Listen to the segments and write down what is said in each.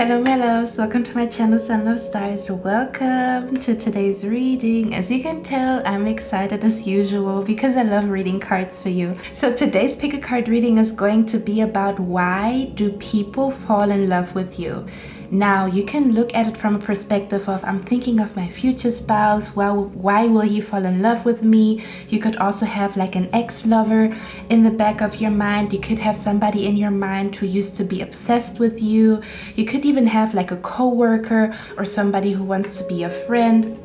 Hello my loves, welcome to my channel Sun Love Stars. Welcome to today's reading. As you can tell, I'm excited as usual because I love reading cards for you. So today's pick a card reading is going to be about why do people fall in love with you. Now you can look at it from a perspective of I'm thinking of my future spouse, why will he fall in love with me? You could also have like an ex-lover in the back of your mind. You could have somebody in your mind who used to be obsessed with you. You could even have like a co-worker or somebody who wants to be a friend.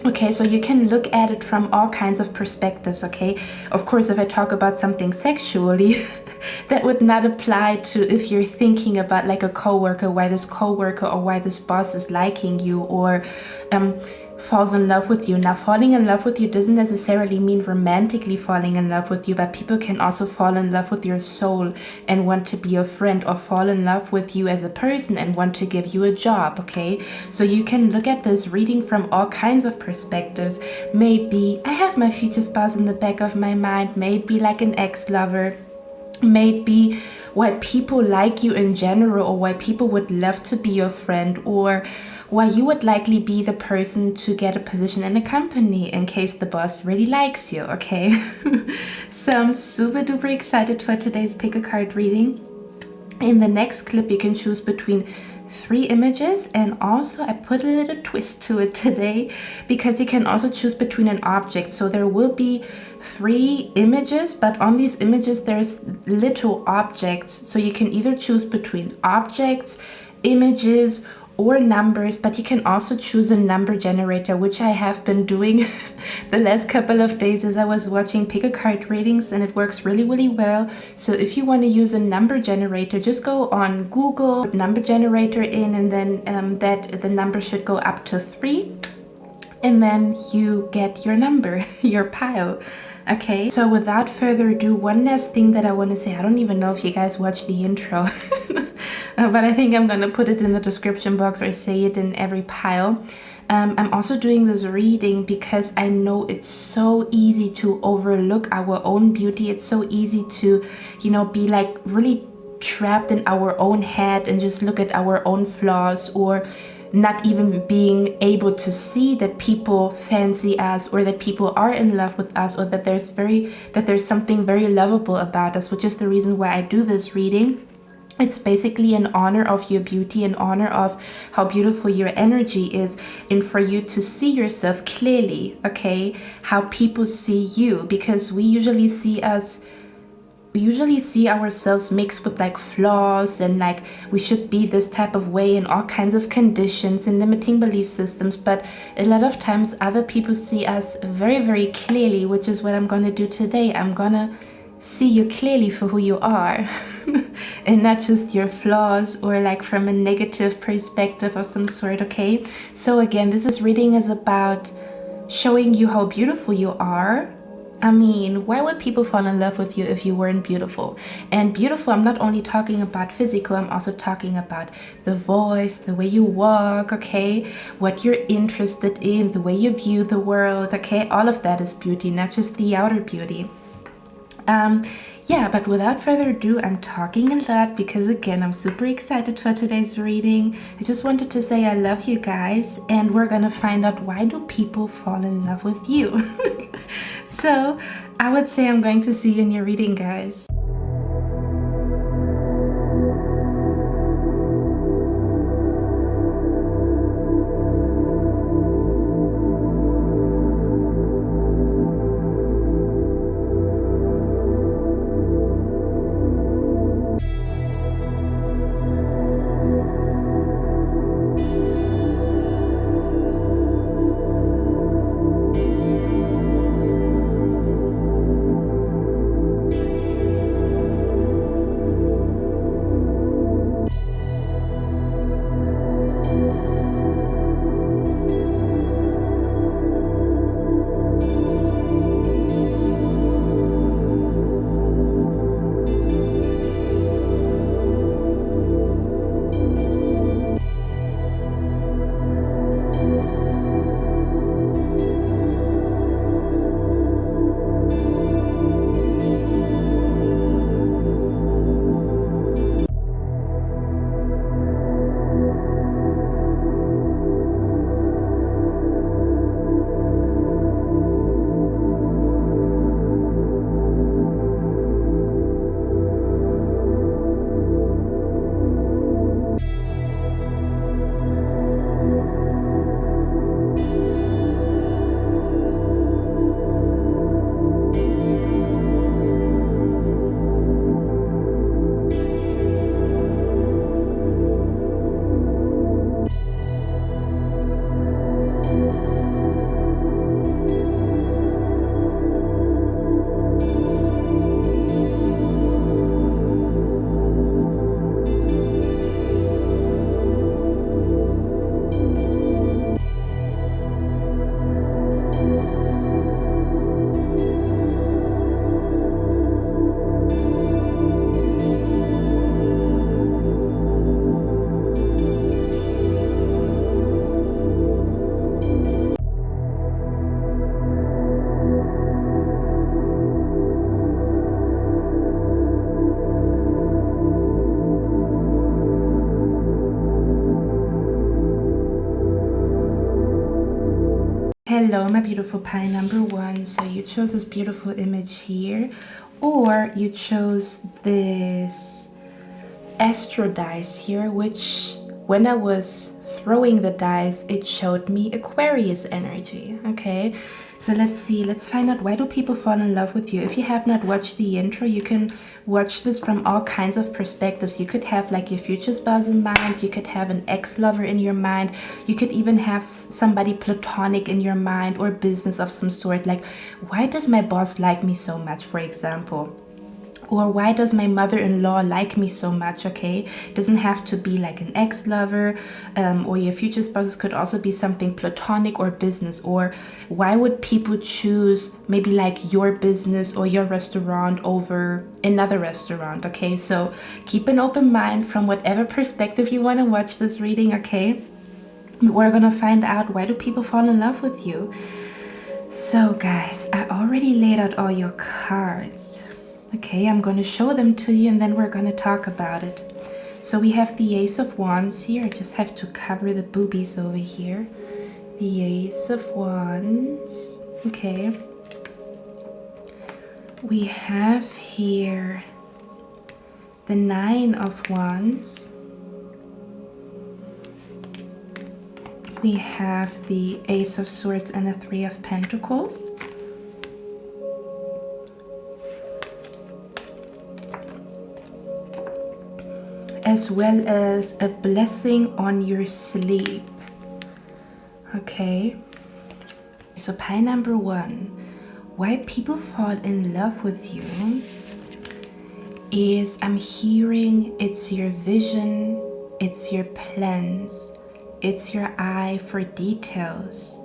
Okay, so you can look at it from all kinds of perspectives, okay? Of course, if I talk about something sexually, that would not apply to if you're thinking about like a coworker, why this coworker or why this boss is liking you or falls in love with you. Now, falling in love with you doesn't necessarily mean romantically falling in love with you, but people can also fall in love with your soul and want to be a friend, or fall in love with you as a person and want to give you a job, okay? So you can look at this reading from all kinds of perspectives. Maybe I have my future spouse in the back of my mind, maybe like an ex-lover, maybe why people like you in general, or why people would love to be your friend, or why you would likely be the person to get a position in a company in case the boss really likes you, okay? So I'm super duper excited for today's pick a card reading. In the next clip you can choose between 3 images, and also I put a little twist to it today because you can also choose between an object. So there will be 3 images, but on these images there's little objects, so you can either choose between objects, images, or numbers, but you can also choose a number generator, which I have been doing the last couple of days as I was watching pick a card readings, and it works really well. So if you want to use a number generator, just go on Google, put number generator in, and then the number should go up to 3, and then you get your number, your pile. Okay, so without further ado, one last thing that I want to say. I don't even know if you guys watched the intro, but I think I'm gonna put it in the description box or say it in every pile. I'm also doing this reading because I know it's so easy to overlook our own beauty. It's so easy to, you know, be like really trapped in our own head and just look at our own flaws, or not even being able to see that people fancy us, or that people are in love with us, or that there's something very lovable about us, which is the reason why I do this reading. It's basically in honor of your beauty, in honor of how beautiful your energy is, and for you to see yourself clearly, okay? How people see you, because we usually see ourselves mixed with like flaws, and like we should be this type of way in all kinds of conditions and limiting belief systems. But a lot of times other people see us very clearly, which is what I'm gonna do today. I'm gonna see you clearly for who you are and not just your flaws, or like from a negative perspective of some sort, okay? So again, this reading is about showing you how beautiful you are. I mean, why would people fall in love with you if you weren't beautiful? And beautiful, I'm not only talking about physical, I'm also talking about the voice, the way you walk, okay? What you're interested in, the way you view the world, okay? All of that is beauty, not just the outer beauty. Yeah, but without further ado, I'm talking a lot because again, I'm super excited for today's reading. I just wanted to say I love you guys, and we're gonna find out why do people fall in love with you. So I would say I'm going to see you in your reading, guys. know, my beautiful pie number one. So you chose this beautiful image here, or you chose this astro dice here, which when I was throwing the dice, it showed me Aquarius energy. Okay, so let's see, let's find out, why do people fall in love with you? If you have not watched the intro, you can watch this from all kinds of perspectives. You could have like your future spouse in mind, you could have an ex-lover in your mind, you could even have somebody platonic in your mind, or business of some sort. Like, why does my boss like me so much, for example? Or why does my mother-in-law like me so much? Okay, it doesn't have to be like an ex-lover, or your future spouses. Could also be something platonic or business. Or why would people choose maybe like your business or your restaurant over another restaurant? Okay, so keep an open mind from whatever perspective you want to watch this reading. Okay, we're gonna find out, why do people fall in love with you? So guys, I already laid out all your cards. Okay, I'm going to show them to you and then we're going to talk about it. So we have the Ace of Wands here. I just have to cover the boobies over here. The Ace of Wands. Okay. We have here the Nine of Wands. We have the Ace of Swords and the Three of Pentacles. As well as a blessing on your sleep. Okay, so pie number one, why people fall in love with you is, I'm hearing it's your vision, it's your plans, it's your eye for details,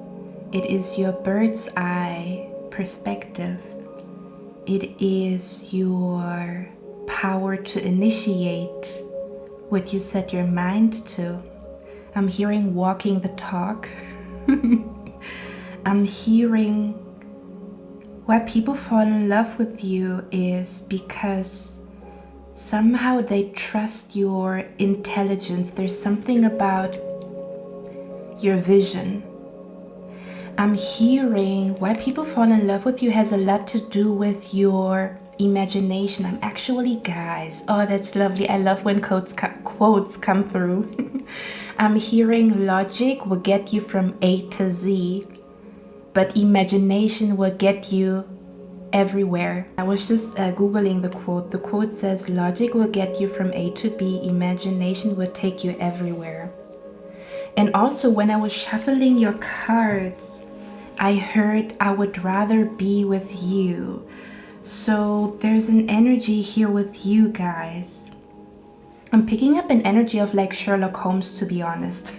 it is your bird's eye perspective, it is your power to initiate what you set your mind to. I'm hearing walking the talk. I'm hearing why people fall in love with you is because somehow they trust your intelligence. There's something about your vision. I'm hearing why people fall in love with you has a lot to do with your imagination. I'm actually, guys, oh, that's lovely. I love when quotes come through. I'm hearing logic will get you from A to Z, but imagination will get you everywhere. I was just Googling the quote. The quote says, logic will get you from A to B, imagination will take you everywhere. And also when I was shuffling your cards, I heard, I would rather be with you. So there's an energy here with you guys. I'm picking up an energy of like Sherlock Holmes, to be honest.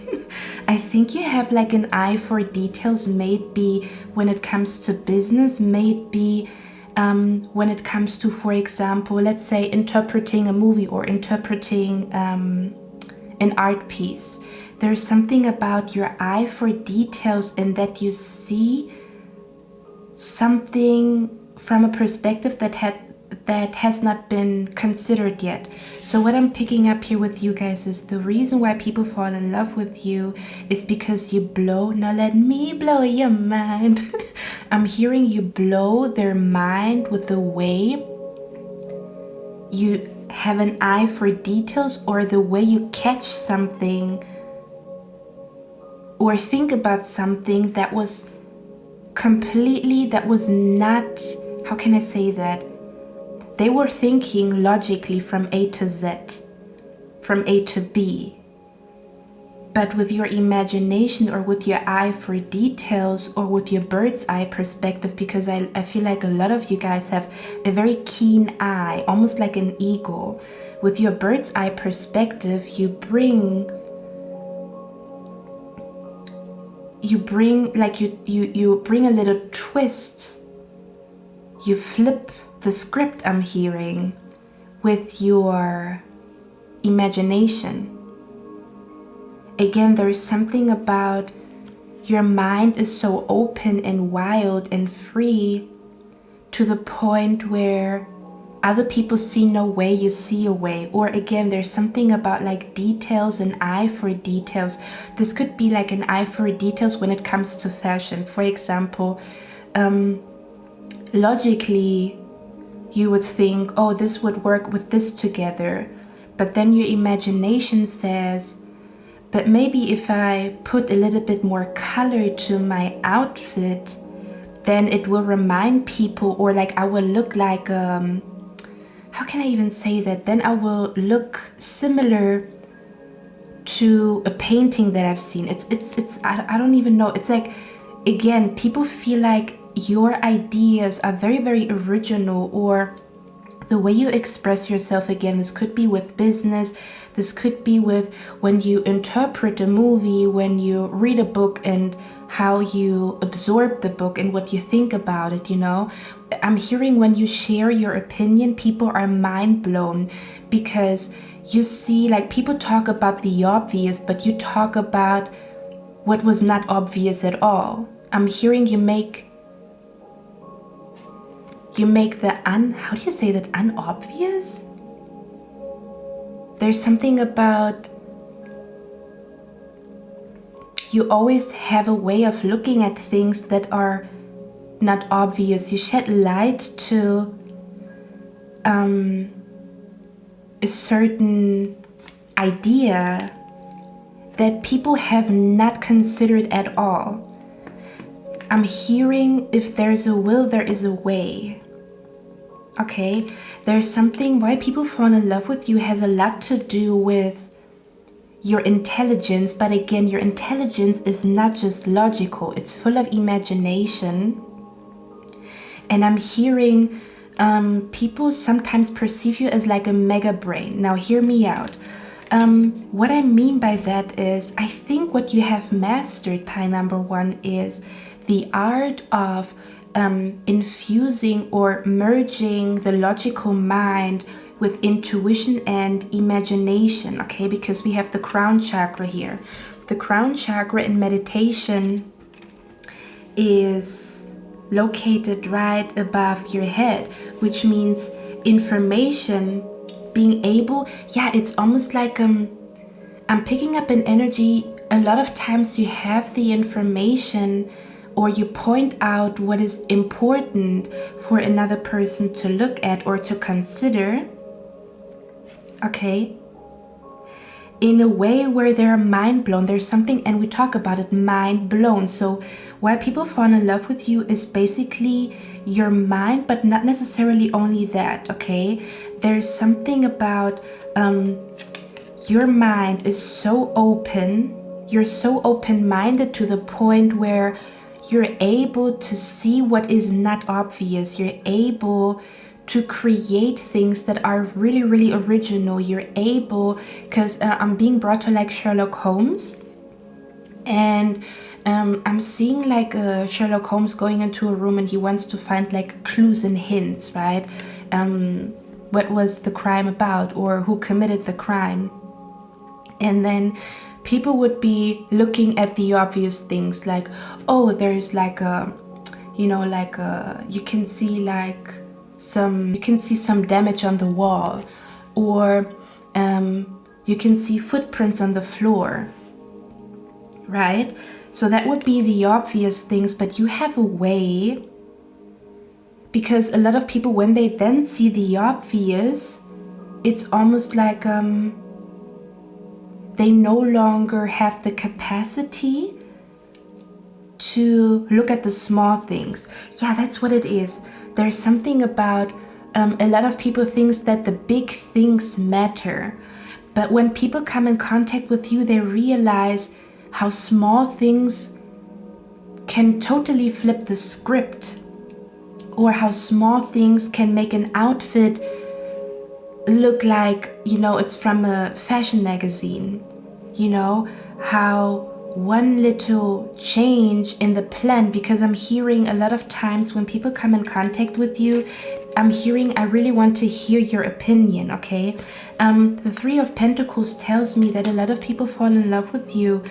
I think you have like an eye for details, maybe when it comes to business, maybe when it comes to, for example, let's say interpreting a movie or interpreting an art piece. There's something about your eye for details in that you see something from a perspective that has not been considered yet. So what I'm picking up here with you guys is the reason why people fall in love with you is because you blow. Now let me blow your mind. I'm hearing you blow their mind with the way you have an eye for details, or the way you catch something or think about something that was completely, that was not, how can I say that? They were thinking logically from A to Z, from A to B. But with your imagination, or with your eye for details, or with your bird's eye perspective, because I feel like a lot of you guys have a very keen eye, almost like an eagle. With your bird's eye perspective, you bring like you bring a little twist. You flip the script, I'm hearing, with your imagination. Again, there's something about your mind is so open and wild and free, to the point where other people see no way, you see a way. Or again, there's something about like details, an eye for details. This could be like an eye for details when it comes to fashion. For example, logically, you would think, oh, this would work with this together. But then your imagination says, but maybe if I put a little bit more color to my outfit, then it will remind people, or like I will look like, how can I even say that? Then I will look similar to a painting that I've seen. I don't even know. It's like, again, people feel like your ideas are very, very original, or the way you express yourself. Again, this could be with business, this could be with when you interpret a movie, when you read a book, and how you absorb the book and what you think about it, you know. I'm hearing when you share your opinion, people are mind blown, because you see, like, people talk about the obvious, but you talk about what was not obvious at all. I'm hearing you make the how do you say that, unobvious? There's something about, you always have a way of looking at things that are not obvious. You shed light to a certain idea that people have not considered at all. I'm hearing, if there's a will, there is a way. Okay, there's something why people fall in love with you has a lot to do with your intelligence. But again, your intelligence is not just logical, it's full of imagination. And I'm hearing people sometimes perceive you as like a mega brain. Now hear me out. What I mean by that is, I think what you have mastered, pie number one, is the art of infusing or merging the logical mind with intuition and imagination, okay? Because we have the crown chakra here. The crown chakra in meditation is located right above your head, which means information, being able, it's almost like I'm picking up an energy. A lot of times you have the information, or you point out what is important for another person to look at or to consider, okay, in a way where they're mind blown. There's something, and we talk about it, mind blown. So why people fall in love with you is basically your mind, but not necessarily only that, okay? There's something about your mind is so open, you're so open-minded to the point where you're able to see what is not obvious. You're able to create things that are really, really original. You're able, because I'm being brought to like Sherlock Holmes, and I'm seeing like Sherlock Holmes going into a room and he wants to find like clues and hints, right? What was the crime about, or who committed the crime? And then people would be looking at the obvious things, like, oh, there's like a, you know, like you can see some damage on the wall, or you can see footprints on the floor, right? So that would be the obvious things, but you have a way, because a lot of people, when they then see the obvious, it's almost like they no longer have the capacity to look at the small things. Yeah, that's what it is. There's something about a lot of people thinks that the big things matter. But when people come in contact with you, they realize how small things can totally flip the script, or how small things can make an outfit look like, you know, it's from a fashion magazine. You know, how one little change in the plan, because I'm hearing a lot of times when people come in contact with you, I'm hearing, I really want to hear your opinion, okay? The Three of Pentacles tells me that a lot of people fall in love with you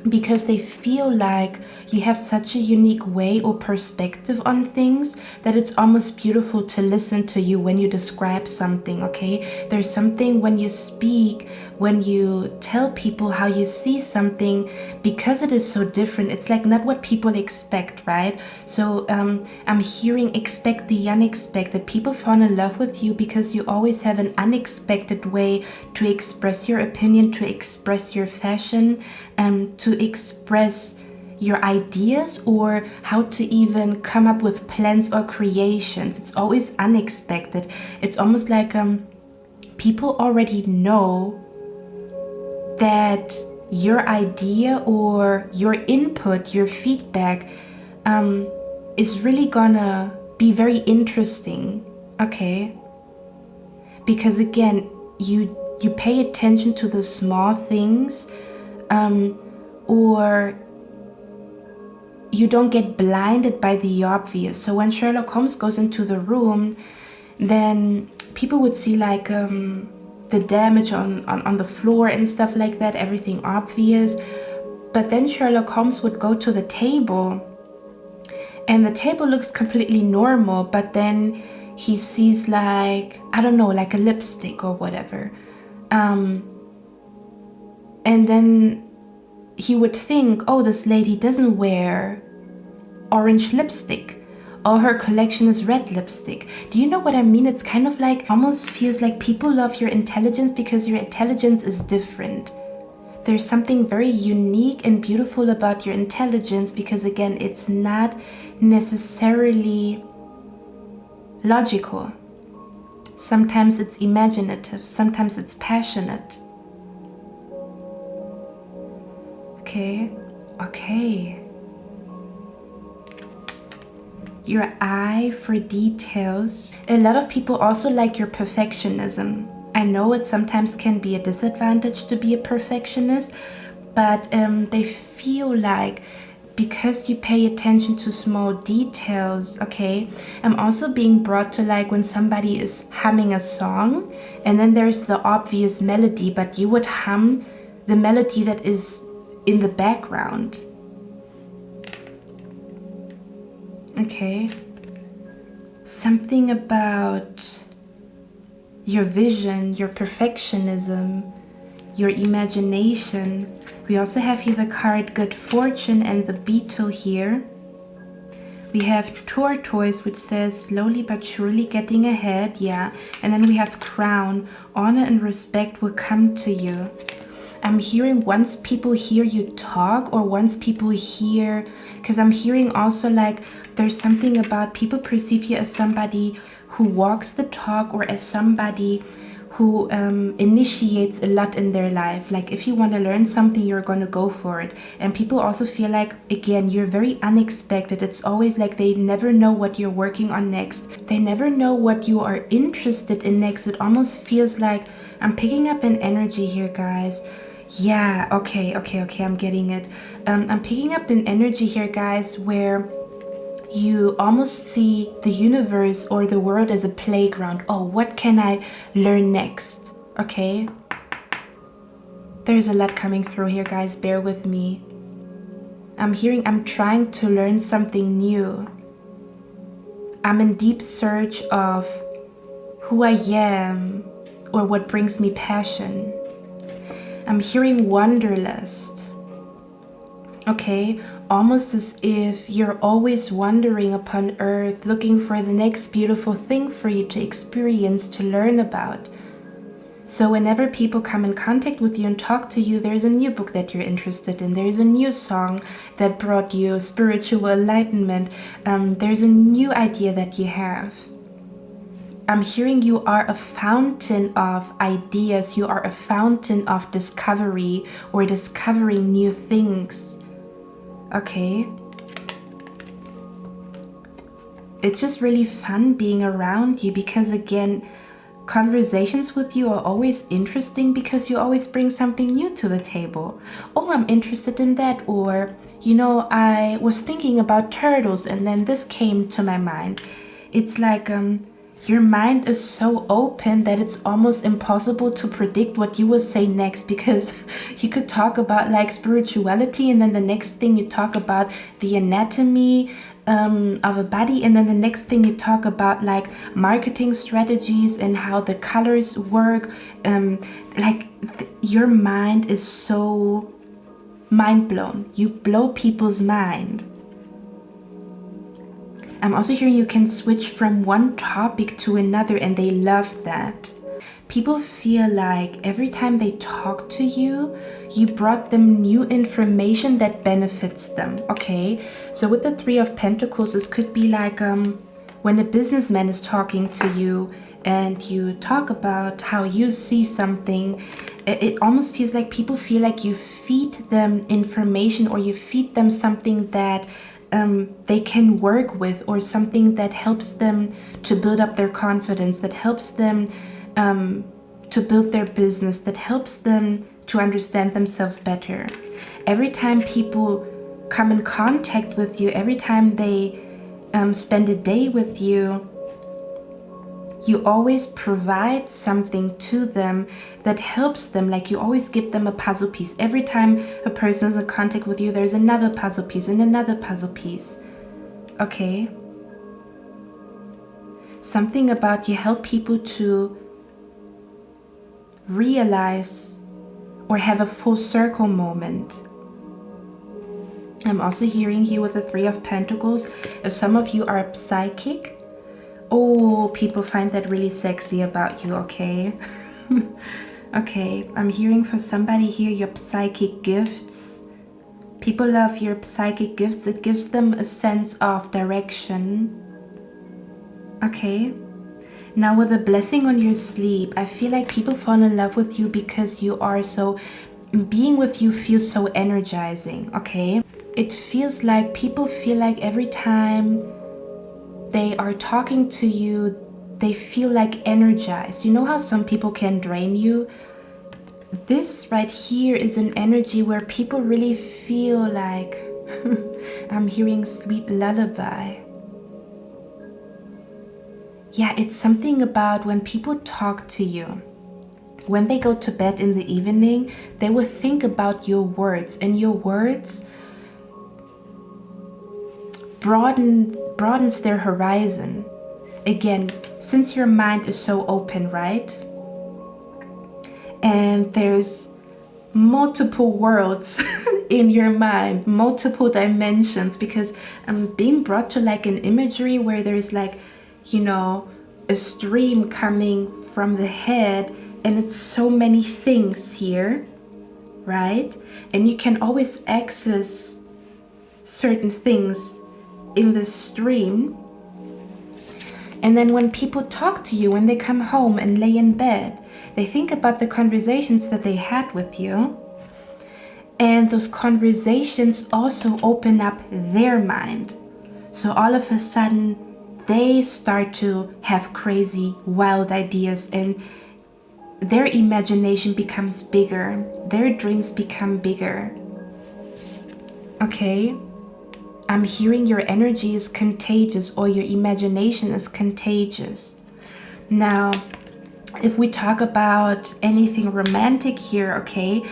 because they feel like you have such a unique way or perspective on things that it's almost beautiful to listen to you when you describe something, okay? There's something when you speak, when you tell people how you see something, because it is so different. It's like not what people expect, right? So I'm hearing expect the unexpected. People fall in love with you because you always have an unexpected way to express your opinion, to express your fashion, to express your ideas, or how to even come up with plans or creations. It's always unexpected. It's almost like people already know that your idea or your input, your feedback is really gonna be very interesting, okay? Because again, you pay attention to the small things, or you don't get blinded by the obvious. So when Sherlock Holmes goes into the room, then people would see like the damage on the floor and stuff like that, everything obvious. But then Sherlock Holmes would go to the table, and the table looks completely normal, but then he sees like, I don't know, like a lipstick or whatever. And then he would think, oh, this lady doesn't wear orange lipstick, or her collection is red lipstick. Do you know what I mean? It's kind of like, almost feels like people love your intelligence because your intelligence is different. There's something very unique and beautiful about your intelligence because, again, it's not necessarily logical. Sometimes it's imaginative, sometimes it's passionate. Okay. Your eye for details. A lot of people also like your perfectionism. I know it sometimes can be a disadvantage to be a perfectionist, but they feel like because you pay attention to small details, okay? I'm also being brought to like when somebody is humming a song and then there's the obvious melody, but you would hum the melody that is in the background. Okay. Something about your vision, your perfectionism, your imagination. We also have here the card Good Fortune and the beetle here. We have Tortoise, which says slowly but surely getting ahead, yeah. And then we have Crown, honor and respect will come to you. I'm hearing once people hear you talk, or once people hear, because I'm hearing also like there's something about people perceive you as somebody who walks the talk, or as somebody who initiates a lot in their life. Like if you want to learn something, you're going to go for it. And people also feel like, again, you're very unexpected. It's always like they never know what you're working on next. They never know what you are interested in next. It almost feels like I'm picking up an energy here, guys. Yeah, okay, I'm getting it. I'm picking up an energy here, guys, where you almost see the universe or the world as a playground. Oh, what can I learn next? Okay. There's a lot coming through here, guys. Bear with me. I'm trying to learn something new. I'm in deep search of who I am or what brings me passion. I'm hearing wanderlust. Okay, almost as if you're always wandering upon earth, looking for the next beautiful thing for you to experience, to learn about. So whenever people come in contact with you and talk to you, there's a new book that you're interested in. There's a new song that brought you spiritual enlightenment. There's a new idea that you have. I'm hearing you are a fountain of ideas. You are a fountain of discovery or discovering new things. Okay. It's just really fun being around you because, again, conversations with you are always interesting because you always bring something new to the table. Oh, I'm interested in that. Or, you know, I was thinking about turtles and then this came to my mind. It's like, Your mind is so open that it's almost impossible to predict what you will say next, because you could talk about like spirituality, and then the next thing you talk about the anatomy of a body, and then the next thing you talk about like marketing strategies and how the colors work. Your mind is so mind blown. You blow people's mind. I'm also hearing you can switch from one topic to another, and they love that. People feel like every time they talk to you, you brought them new information that benefits them, okay? So with the Three of Pentacles, this could be like when a businessman is talking to you and you talk about how you see something, it almost feels like people feel like you feed them information, or you feed them something that they can work with, or something that helps them to build up their confidence, that helps them to build their business, that helps them to understand themselves better. Every time people come in contact with you, every time they spend a day with you, you always provide something to them that helps them. Like you always give them a puzzle piece. Every time a person is in contact with you, there's another puzzle piece and another puzzle piece. Okay? Something about you help people to realize or have a full circle moment. I'm also hearing here with the Three of Pentacles, if some of you are psychic, oh, people find that really sexy about you, okay? Okay, I'm hearing for somebody here your psychic gifts. People love your psychic gifts. It gives them a sense of direction. Okay. Now with a blessing on your sleep, I feel like people fall in love with you because you are so... Being with you feels so energizing, okay? It feels like people feel like every time they are talking to you, they feel like energized. You know how some people can drain you? This right here is an energy where people really feel like I'm hearing sweet lullaby. Yeah, it's something about when people talk to you. When they go to bed in the evening, they will think about your words, and your words broadens their horizon. Again, since your mind is so open, right? And there's multiple worlds in your mind, multiple dimensions, because I'm being brought to like an imagery where there's like, you know, a stream coming from the head, and it's so many things here, right? And you can always access certain things in the stream. And then when people talk to you, when they come home and lay in bed, they think about the conversations that they had with you. And those conversations also open up their mind. So all of a sudden, they start to have crazy, wild ideas, and their imagination becomes bigger. Their dreams become bigger. Okay? I'm hearing your energy is contagious, or your imagination is contagious. Now, if we talk about anything romantic here, okay,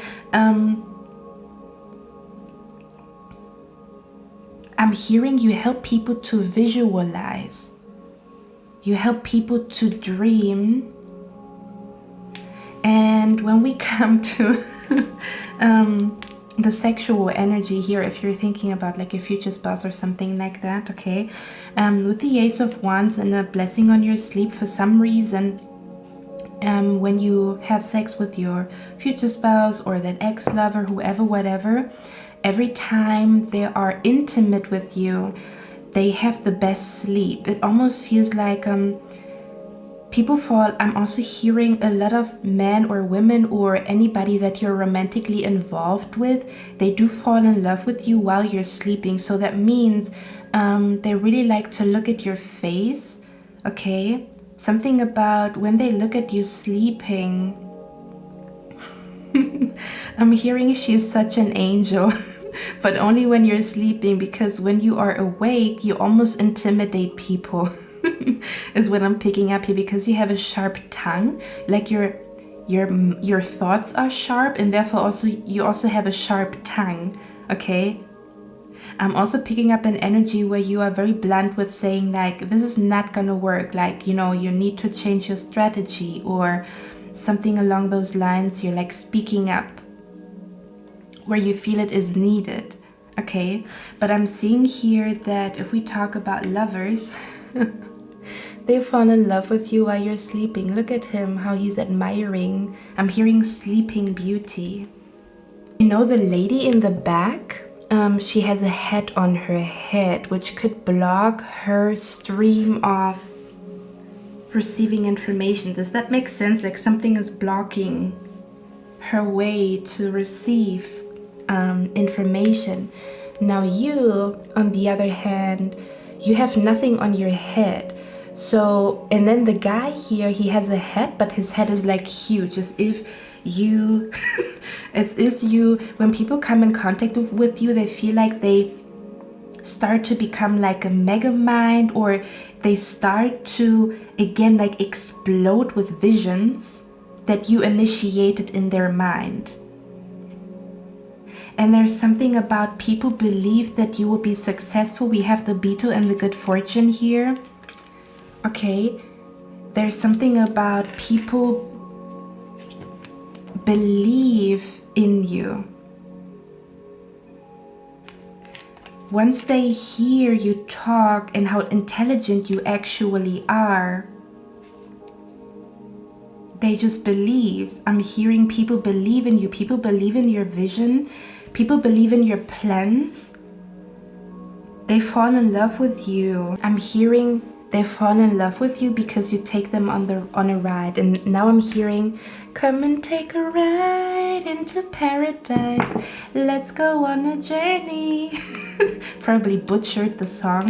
I'm hearing you help people to visualize. You help people to dream. And when we come to the sexual energy here, if you're thinking about like a future spouse or something like that, okay, with the Ace of Wands and a blessing on your sleep, for some reason, when you have sex with your future spouse or that ex-lover, whoever, whatever, every time they are intimate with you, they have the best sleep. It almost feels like people fall... I'm also hearing a lot of men or women or anybody that you're romantically involved with, they do fall in love with you while you're sleeping. So that means they really like to look at your face, okay? Something about when they look at you sleeping. I'm hearing she's such an angel. But only when you're sleeping, because when you are awake, you almost intimidate people. is what I'm picking up here, because you have a sharp tongue, like your thoughts are sharp, and therefore you also have a sharp tongue. Okay, I'm also picking up an energy where you are very blunt with saying like, this is not gonna work, like, you know, you need to change your strategy or something along those lines. You're like speaking up where you feel it is needed. Okay, but I'm seeing here that if we talk about lovers, they fall in love with you while you're sleeping. Look at him, how he's admiring. I'm hearing sleeping beauty. You know, the lady in the back, she has a hat on her head, which could block her stream of receiving information. Does that make sense? Like something is blocking her way to receive information. Now you, on the other hand, you have nothing on your head. So, and then the guy here, he has a head, but his head is like huge, as if you, when people come in contact with you, they feel like they start to become like a mega mind, or they start to, again, like explode with visions that you initiated in their mind. And there's something about people believe that you will be successful. We have the beetle and the good fortune here. Okay, there's something about people believe in you. Once they hear you talk and how intelligent you actually are, they just believe. I'm hearing people believe in you. People believe in your vision. People believe in your plans. They fall in love with you. I'm hearing they fall in love with you because you take them on a ride. And now I'm hearing, come and take a ride into paradise. Let's go on a journey. Probably butchered the song.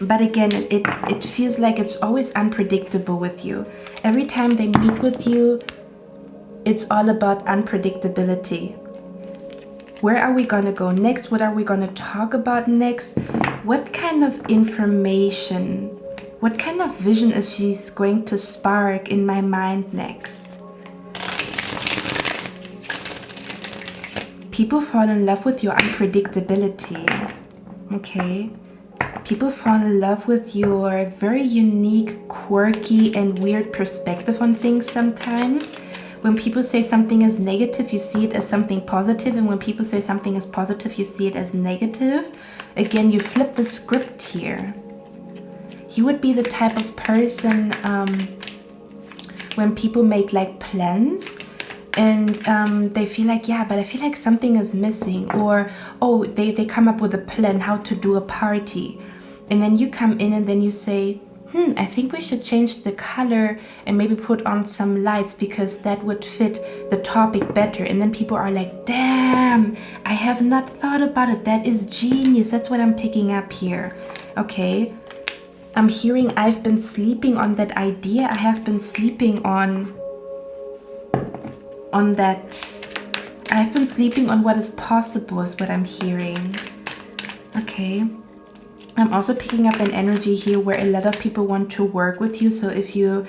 But again, it feels like it's always unpredictable with you. Every time they meet with you, it's all about unpredictability. Where are we gonna go next? What are we gonna talk about next? What kind of information, what kind of vision is she going to spark in my mind next? People fall in love with your unpredictability. Okay? People fall in love with your very unique, quirky, and weird perspective on things sometimes. When people say something is negative, you see it as something positive, and when people say something is positive, you see it as negative. Again, you flip the script here. You would be the type of person when people make like plans and they feel like, yeah, but I feel like something is missing, or oh, they come up with a plan how to do a party, and then you come in and then you say, I think we should change the color and maybe put on some lights because that would fit the topic better. And then people are like, damn, I have not thought about it. That is genius. That's what I'm picking up here. Okay. I'm hearing I've been sleeping on that idea. I have been sleeping on that. I've been sleeping on what is possible is what I'm hearing. Okay. I'm also picking up an energy here where a lot of people want to work with you. So if you're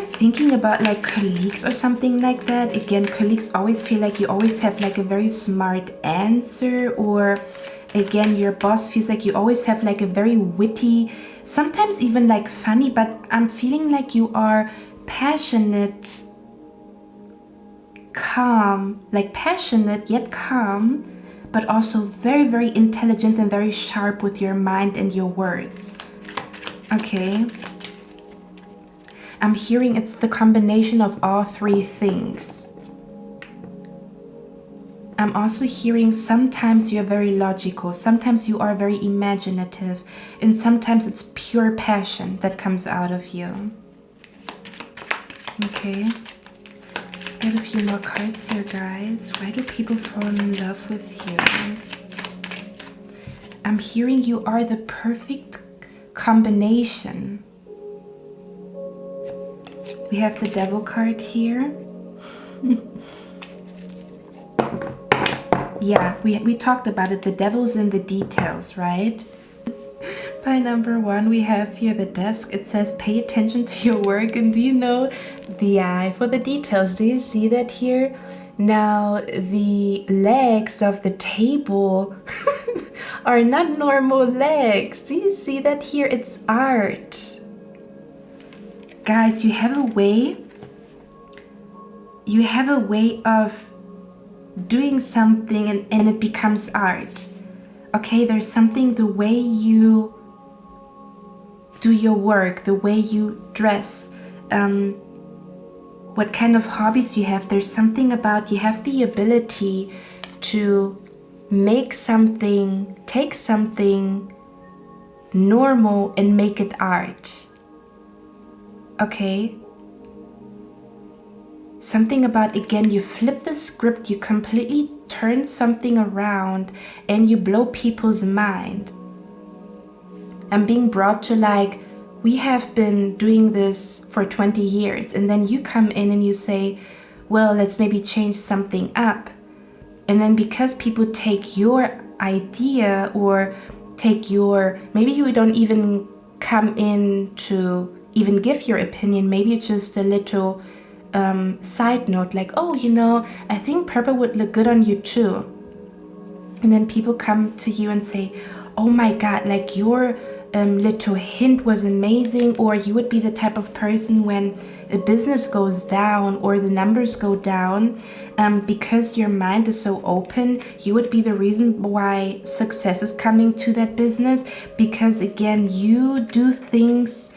thinking about like colleagues or something like that, again, colleagues always feel like you always have like a very smart answer, or again, your boss feels like you always have like a very witty, sometimes even like funny, but I'm feeling like you are passionate, calm, like passionate yet calm, but also very, very intelligent and very sharp with your mind and your words. Okay. I'm hearing it's the combination of all three things. I'm also hearing sometimes you're very logical, sometimes you are very imaginative, and sometimes it's pure passion that comes out of you. Okay. Get a few more cards here, guys. Why do people fall in love with you? I'm hearing you are the perfect combination. We have the Devil card here. Yeah, we talked about it. The devil's in the details, right? By number 1, we have here the desk. It says pay attention to your work. And do you know the eye for the details? Do you see that here? Now the legs of the table are not normal legs. Do you see that here? It's art. Guys, you have a way of doing something and it becomes art. Okay, there's something, the way you do your work, the way you dress, what kind of hobbies you have. There's something about, you have the ability to make something, take something normal and make it art. Okay? Something about, again, you flip the script, you completely turn something around and you blow people's mind. I'm being brought to like, we have been doing this for 20 years, and then you come in and you say, well, let's maybe change something up. And then because people take your idea or take your, maybe you don't even come in to even give your opinion, maybe it's just a little side note, like, oh, you know, I think purple would look good on you too. And then people come to you and say, oh my God, like your little hint was amazing, or you would be the type of person when a business goes down or the numbers go down, because your mind is so open, you would be the reason why success is coming to that business. Because again, you do things,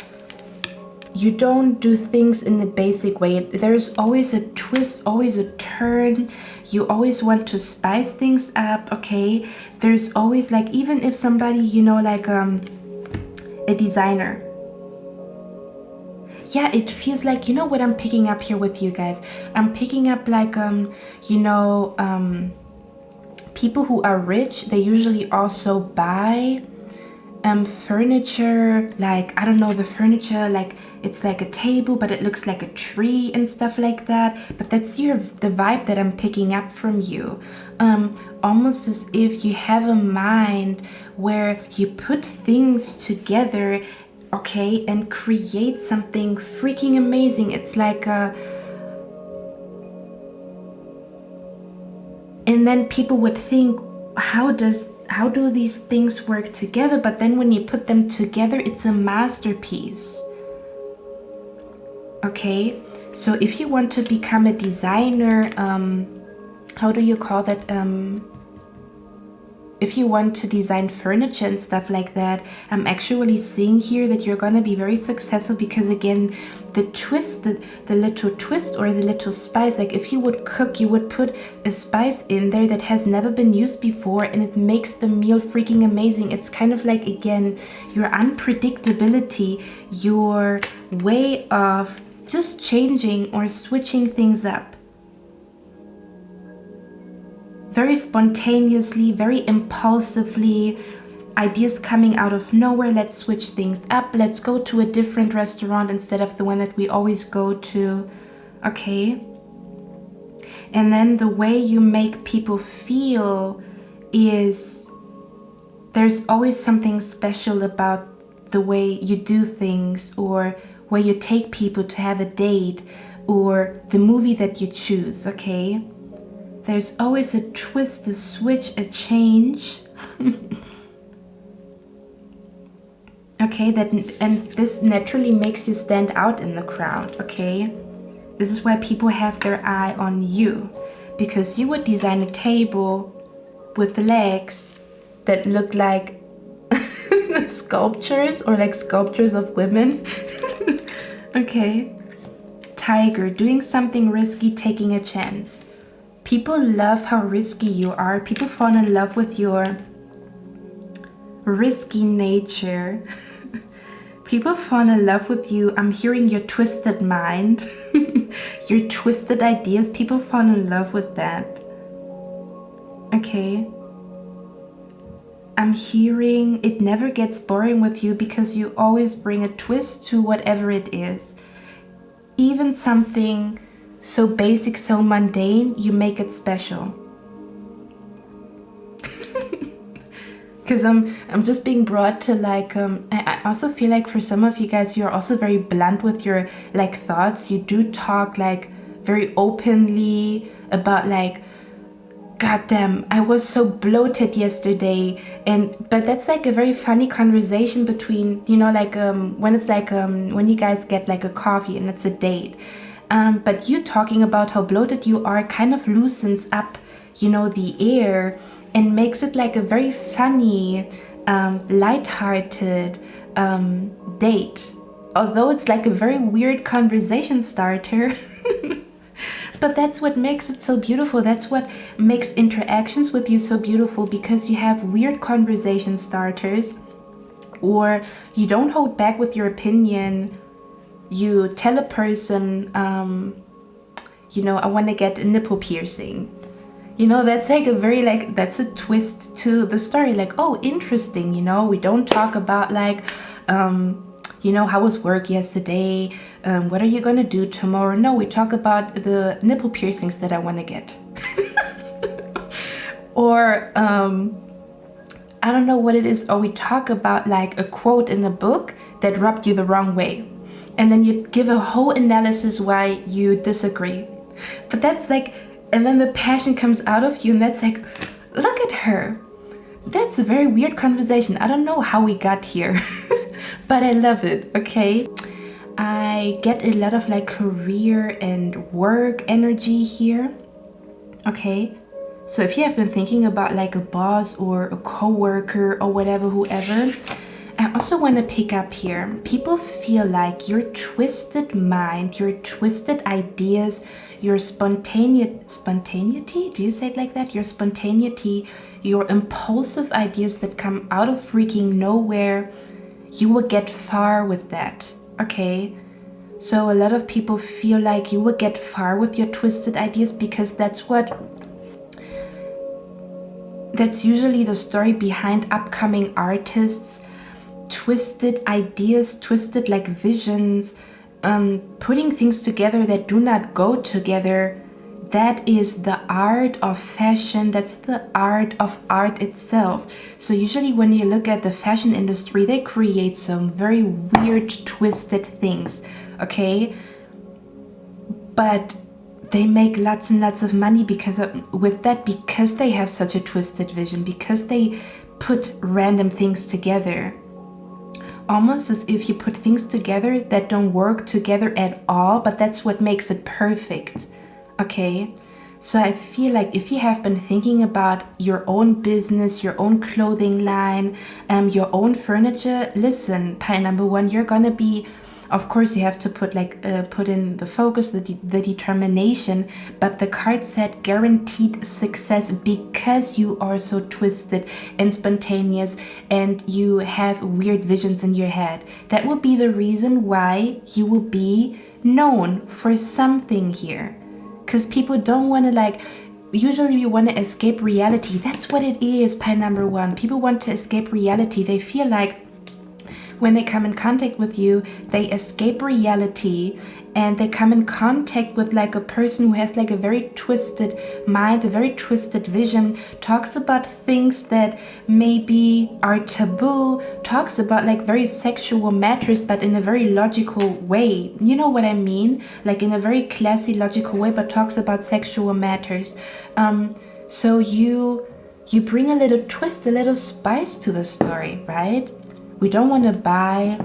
you don't do things in a basic way. There's always a twist, always a turn. You always want to spice things up, okay? There's always, like, even if somebody, you know, like a designer. Yeah, it feels like, you know what I'm picking up here with you guys? I'm picking up like, you know, people who are rich, they usually also buy furniture, like, I don't know, the furniture, like, it's like a table, but it looks like a tree and stuff like that. But that's the vibe that I'm picking up from you. Almost as if you have a mind where you put things together, okay, and create something freaking amazing. It's like and then people would think, how do these things work together? But then when you put them together, it's a masterpiece. Okay, so if you want to become a designer, how do you call that? If you want to design furniture and stuff like that, I'm actually seeing here that you're gonna be very successful, because again, the twist, the little twist or the little spice, like if you would cook, you would put a spice in there that has never been used before, and it makes the meal freaking amazing. It's kind of like, again, your unpredictability, your way of just changing or switching things up. Very spontaneously, very impulsively, ideas coming out of nowhere. Let's switch things up. Let's go to a different restaurant instead of the one that we always go to. Okay. And then the way you make people feel is, there's always something special about the way you do things, or where you take people to have a date, or the movie that you choose, okay? There's always a twist, a switch, a change. Okay, and this naturally makes you stand out in the crowd, okay? This is why people have their eye on you, because you would design a table with legs that look like sculptures, or like sculptures of women. Okay. Tiger, doing something risky, taking a chance. People love how risky you are. People fall in love with your risky nature. People fall in love with you. I'm hearing your twisted mind, your twisted ideas. People fall in love with that. Okay. I'm hearing it never gets boring with you, because you always bring a twist to whatever it is. Even something so basic, so mundane, you make it special. because I'm just being brought to like I also feel like for some of you guys, you're also very blunt with your like thoughts. You do talk like very openly about like, God damn, I was so bloated yesterday. But that's like a very funny conversation between, you know, like when it's like when you guys get like a coffee and it's a date. But you talking about how bloated you are kind of loosens up, you know, the air and makes it like a very funny, lighthearted date. Although it's like a very weird conversation starter. But that's what makes it so beautiful. That's what makes interactions with you so beautiful, because you have weird conversation starters, or you don't hold back with your opinion. You tell a person, you know, I want to get a nipple piercing. You know, that's like a very like, that's a twist to the story. Like, oh, interesting. You know, we don't talk about like, you know, how was work yesterday? What are you gonna do tomorrow? No, we talk about the nipple piercings that I want to get. Or I don't know what it is. Or we talk about like a quote in a book that rubbed you the wrong way, and then you give a whole analysis why you disagree. But that's like, and then the passion comes out of you, and that's like, look at her. That's a very weird conversation. I don't know how we got here. But I love it, okay? I get a lot of like career and work energy here, okay? So if you have been thinking about like a boss or a co-worker or whatever, whoever, I also want to pick up here. People feel like your twisted mind, your twisted ideas, your spontaneity, do you say it like that? Your spontaneity, your impulsive ideas that come out of freaking nowhere, you will get far with that, okay? So a lot of people feel like you will get far with your twisted ideas, because that's usually the story behind upcoming artists. Twisted ideas, twisted like visions, putting things together that do not go together. That is the art of fashion. That's the art of art itself. So usually when you look at the fashion industry, they create some very weird, twisted things, okay? But they make lots and lots of money because they have such a twisted vision, because they put random things together. Almost as if you put things together that don't work together at all, but that's what makes it perfect. Okay, so I feel like if you have been thinking about your own business, your own clothing line, your own furniture, listen, pile number one, you're gonna be, of course you have to put in the focus, the determination, but the card said guaranteed success, because you are so twisted and spontaneous and you have weird visions in your head. That will be the reason why you will be known for something here. Because people don't want to like, usually we want to escape reality. That's what it is, pile number one. People want to escape reality. They feel like when they come in contact with you, they escape reality, and they come in contact with like a person who has like a very twisted mind, a very twisted vision, talks about things that maybe are taboo, talks about like very sexual matters, but in a very logical way. You know what I mean? Like in a very classy, logical way, but talks about sexual matters. So you bring a little twist, a little spice to the story, right? We don't want to buy,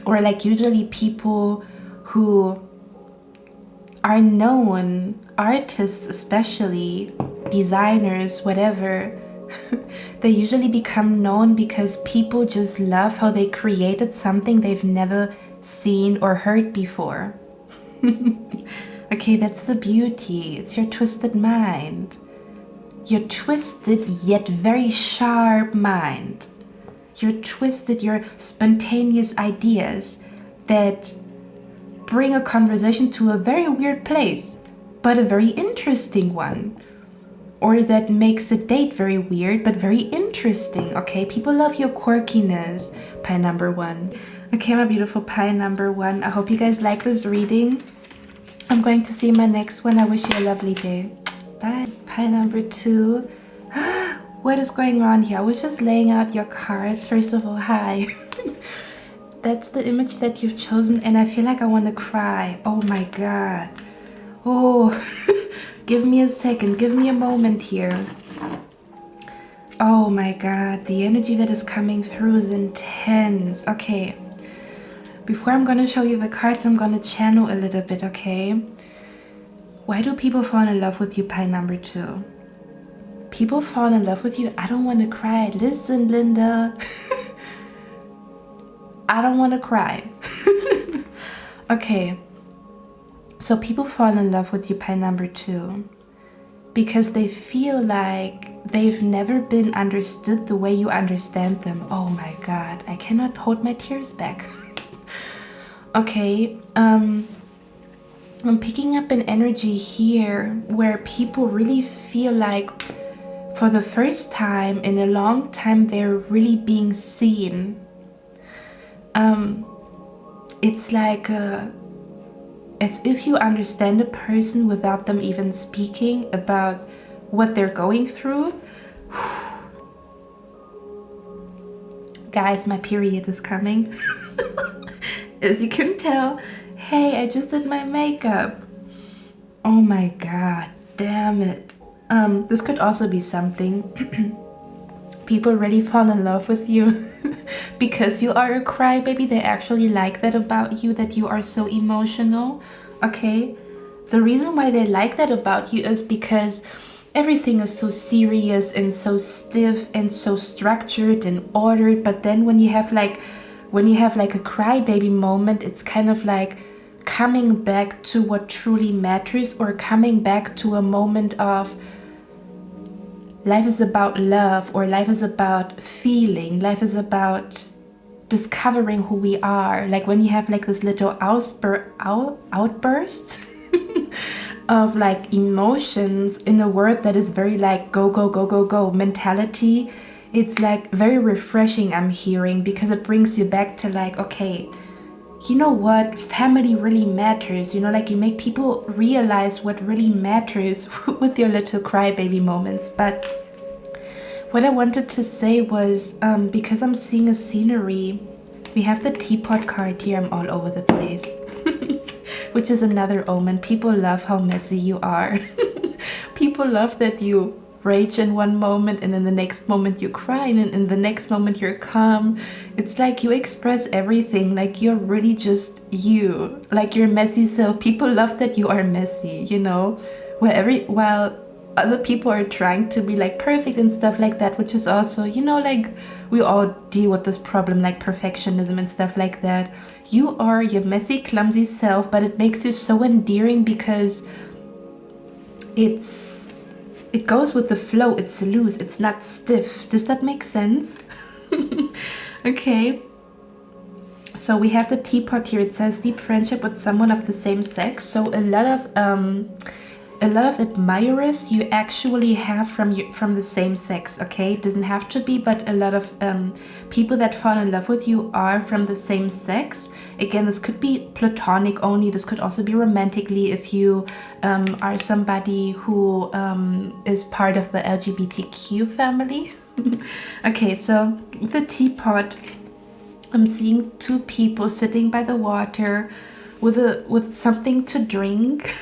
or like usually people who are known, artists especially, designers, whatever, they usually become known because people just love how they created something they've never seen or heard before. Okay, that's the beauty. It's your twisted mind. Your twisted yet very sharp mind. Your twisted, your spontaneous ideas that bring a conversation to a very weird place, but a very interesting one. Or that makes a date very weird, but very interesting, okay? People love your quirkiness, pile number one. Okay, my beautiful pile number one. I hope you guys like this reading. I'm going to see you in my next one. I wish you a lovely day. Bye. Pile number two. What is going on here? I was just laying out your cards. First of all, hi. That's the image that you've chosen, and I feel like I want to cry. Oh my god. Oh, give me a second. Give me a moment here. Oh my god. The energy that is coming through is intense. Okay. Before I'm going to show you the cards, I'm going to channel a little bit, okay? Why do people fall in love with you, pile number 2? People fall in love with you. I don't want to cry. Listen, Linda. I don't want to cry. Okay. So people fall in love with you, pile number 2, because they feel like they've never been understood the way you understand them. Oh my god. I cannot hold my tears back. Okay. I'm picking up an energy here where people really feel like for the first time in a long time they're really being seen. It's like as if you understand a person without them even speaking about what they're going through. Guys, my period is coming. As you can tell. Hey, I just did my makeup. Oh my god, damn it. This could also be something. People really fall in love with you because you are a crybaby. They actually like that about you, that you are so emotional. Okay, the reason why they like that about you is because everything is so serious and so stiff and so structured and ordered, but then when you have like a crybaby moment, it's kind of like coming back to what truly matters, or coming back to a moment of life is about love, or life is about feeling, life is about discovering who we are. Like when you have like this little outbursts of like emotions in a world that is very like go, go, go, go, go mentality. It's like very refreshing, I'm hearing, because it brings you back to like, okay, you know what, family really matters, you know, like you make people realize what really matters with your little crybaby moments. But what I wanted to say was, because I'm seeing a scenery, we have the teapot card here. I'm all over the place, which is another omen. People love how messy you are. People love that you rage in one moment and in the next moment you cry, and in the next moment you're calm. It's like you express everything, like you're really just you, like your messy self. People love that you are messy, you know, while other people are trying to be like perfect and stuff like that, which is also, you know, like we all deal with this problem, like perfectionism and stuff like that. You are your messy, clumsy self, but it makes you so endearing because it goes with the flow. It's loose. It's not stiff. Does that make sense? Okay. So we have the teapot here. It says deep friendship with someone of the same sex. So a lot of admirers you actually have from the same sex. Okay, it doesn't have to be, but a lot of people that fall in love with you are from the same sex. Again, this could be platonic only. This could also be romantically if you are somebody who is part of the LGBTQ family. Okay, so the teapot, I'm seeing two people sitting by the water with something to drink.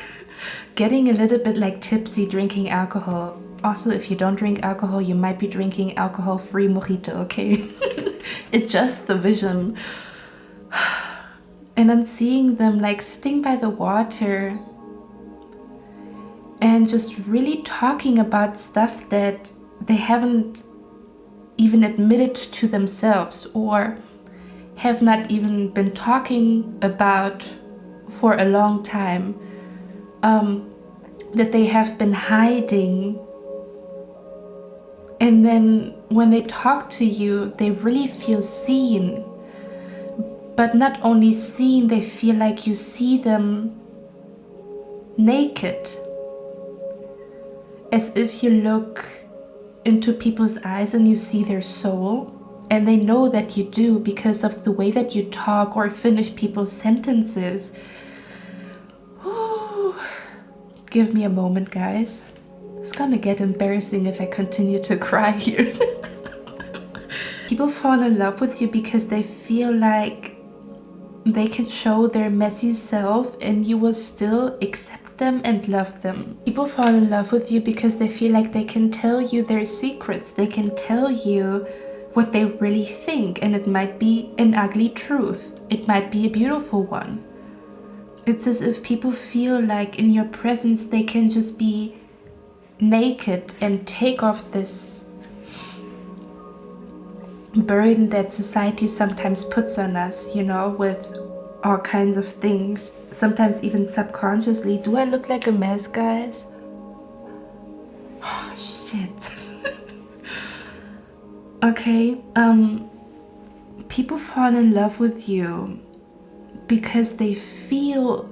Getting a little bit like tipsy, drinking alcohol. Also, if you don't drink alcohol, you might be drinking alcohol-free mojito, okay? It's just the vision. And I'm seeing them like sitting by the water and just really talking about stuff that they haven't even admitted to themselves, or have not even been talking about for a long time. That they have been hiding, and then when they talk to you, they really feel seen. But not only seen, they feel like you see them naked, as if you look into people's eyes and you see their soul, and they know that you do because of the way that you talk or finish people's sentences. Give me a moment, guys. It's gonna get embarrassing if I continue to cry here. People fall in love with you because they feel like they can show their messy self and you will still accept them and love them. People fall in love with you because they feel like they can tell you their secrets. They can tell you what they really think, and it might be an ugly truth. It might be a beautiful one. It's as if people feel like in your presence they can just be naked and take off this burden that society sometimes puts on us, you know, with all kinds of things, sometimes even subconsciously. Do I look like a mess, guys? Oh, shit. Okay, people fall in love with you because they feel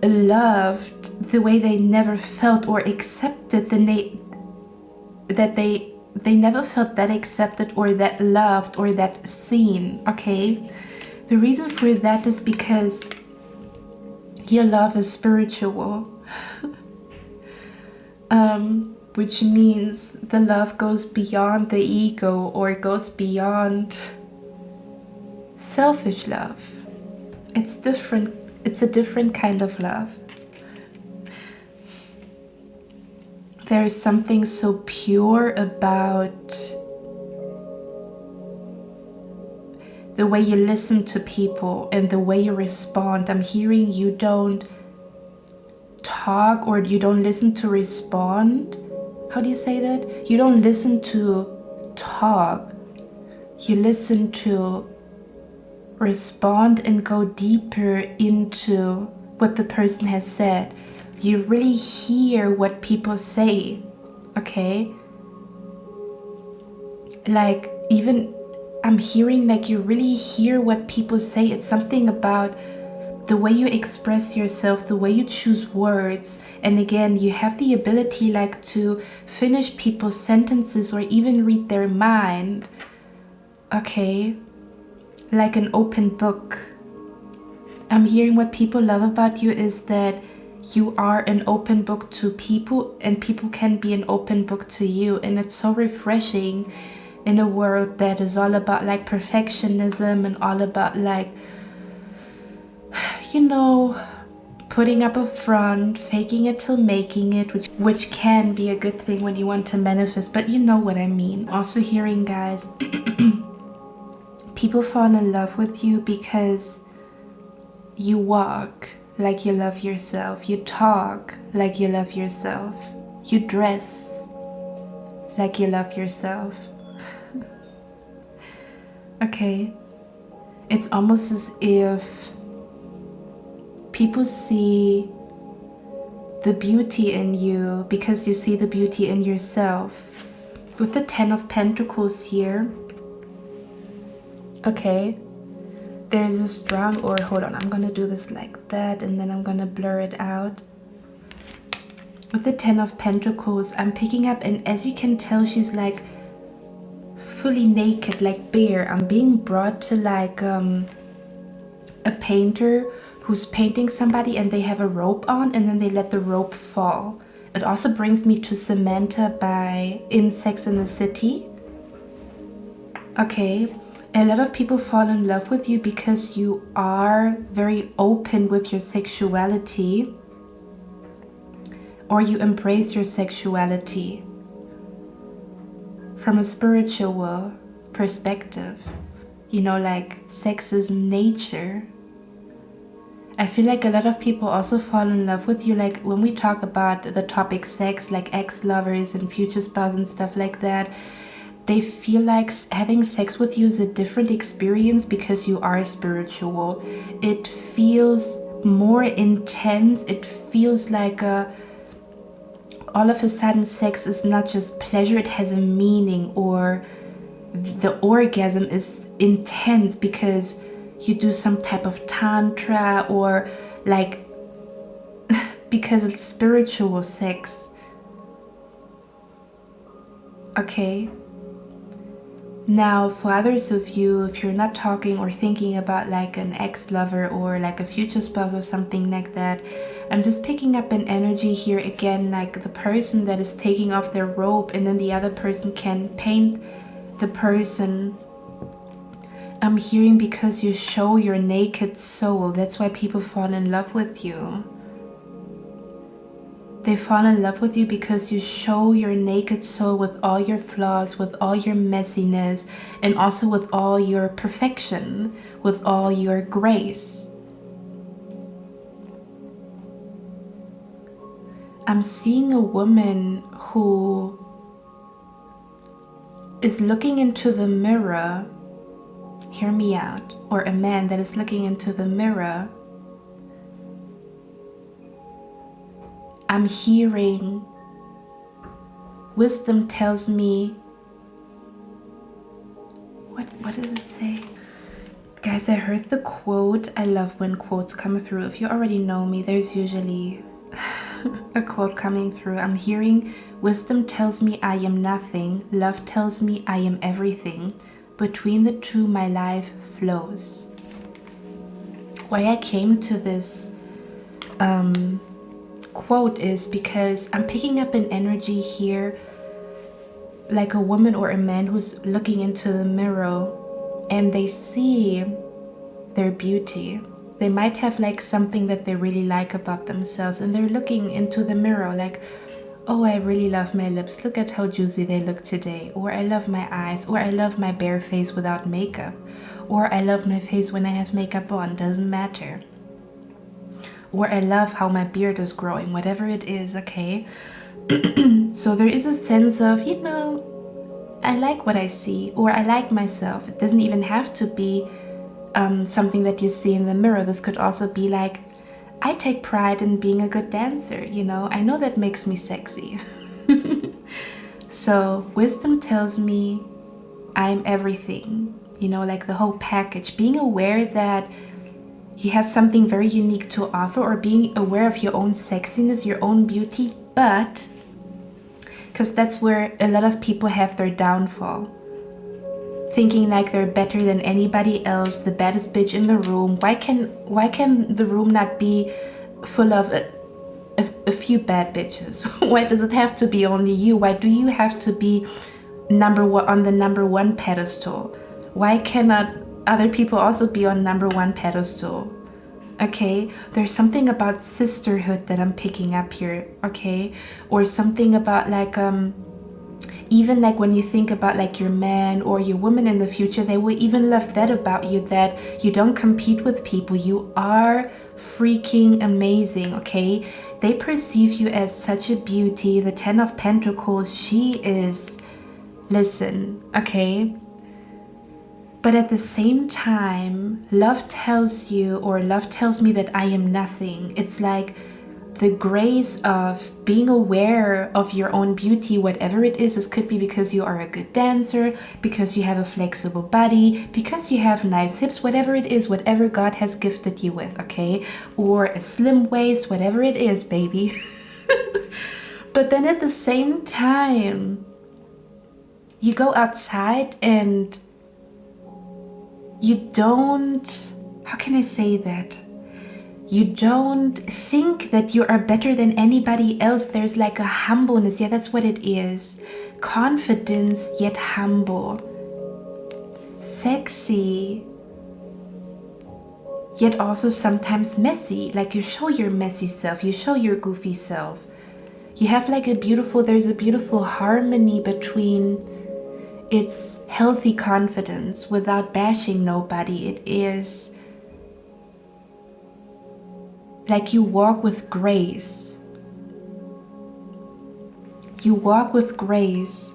loved the way they never felt, or accepted they never felt that accepted or that loved or that seen. Okay, the reason for that is because your love is spiritual. Which means the love goes beyond the ego, or goes beyond selfish love. It's different. It's a different kind of love. There is something so pure about the way you listen to people and the way you respond. I'm hearing you don't talk, or you don't listen to respond. How do you say that? You don't listen to talk. You listen to respond and go deeper into what the person has said. You really hear what people say, okay? Like, even I'm hearing like you really hear what people say. It's something about the way you express yourself, the way you choose words. And again, you have the ability like to finish people's sentences or even read their mind, okay? Like an open book. I'm hearing what people love about you is that you are an open book to people, and people can be an open book to you. And it's so refreshing in a world that is all about like perfectionism and all about like, you know, putting up a front, faking it till making it, which can be a good thing when you want to manifest, but you know what I mean. Also hearing, guys, people fall in love with you because you walk like you love yourself, you talk like you love yourself, you dress like you love yourself. Okay, it's almost as if people see the beauty in you because you see the beauty in yourself. With the 10 of Pentacles here, okay, there's a strong, or hold on, I'm gonna do this like that and then I'm gonna blur it out. With the 10 of Pentacles, I'm picking up, and as you can tell, she's like fully naked, like bare. I'm being brought to like a painter who's painting somebody and they have a rope on and then they let the rope fall. It also brings me to Samantha in Sex and the City. Okay, a lot of people fall in love with you because you are very open with your sexuality, or you embrace your sexuality from a spiritual perspective. You know, like sex is nature. I feel like a lot of people also fall in love with you, like when we talk about the topic sex, like ex-lovers and future spouse and stuff like that, they feel like having sex with you is a different experience because you are spiritual. It feels more intense. It feels like all of a sudden sex is not just pleasure, it has a meaning, or the orgasm is intense because you do some type of tantra, or like because it's spiritual sex. Okay, Now, for others of you, if you're not talking or thinking about like an ex-lover or like a future spouse or something like that, I'm just picking up an energy here again, like the person that is taking off their robe and then the other person can paint the person. I'm hearing because you show your naked soul. That's why people fall in love with you. They fall in love with you because you show your naked soul with all your flaws, with all your messiness, and also with all your perfection, with all your grace. I'm seeing a woman who is looking into the mirror. Hear me out. Or a man that is looking into the mirror. I'm hearing, wisdom tells me, what does it say? Guys, I heard the quote. I love when quotes come through. If you already know me, there's usually a quote coming through. I'm hearing, wisdom tells me I am nothing. Love tells me I am everything. Between the two, my life flows. Why I came to this quote is because I'm picking up an energy here, like a woman or a man who's looking into the mirror and they see their beauty. They might have like something that they really like about themselves and they're looking into the mirror like, oh, I really love my lips. Look at how juicy they look today. Or I love my eyes. Or I love my bare face without makeup. Or I love my face when I have makeup on. Doesn't matter. Or I love how my beard is growing. Whatever it is, okay? So there is a sense of, you know, I like what I see. Or I like myself. It doesn't even have to be something that you see in the mirror. This could also be like, I take pride in being a good dancer, you know. I know that makes me sexy. So wisdom tells me I'm everything, you know, like the whole package. Being aware that you have something very unique to offer, or being aware of your own sexiness, your own beauty, but because that's where a lot of people have their downfall. Thinking like they're better than anybody else, the baddest bitch in the room. Why can the room not be full of a few bad bitches? Why does it have to be only you? Why do you have to be number one on the number one pedestal? Why cannot other people also be on number one pedestal? Okay, there's something about sisterhood that I'm picking up here, okay? Or something about like even like when you think about like your man or your woman in the future, they will even love that about you, that you don't compete with people. You are freaking amazing, okay? They perceive you as such a beauty. The 10 of Pentacles, she is, listen, okay? But at the same time, love tells you, or love tells me that I am nothing. It's like the grace of being aware of your own beauty, whatever it is. This could be because you are a good dancer, because you have a flexible body, because you have nice hips, whatever it is, whatever God has gifted you with, okay? Or a slim waist, whatever it is, baby. But then at the same time, you go outside and you don't, how can I say that? You don't think that you are better than anybody else. There's like a humbleness. Yeah, that's what it is. Confidence, yet humble. Sexy, yet also sometimes messy. Like you show your messy self. You show your goofy self. You have like there's a beautiful harmony between it's healthy confidence without bashing nobody. It is like you walk with grace. You walk with grace.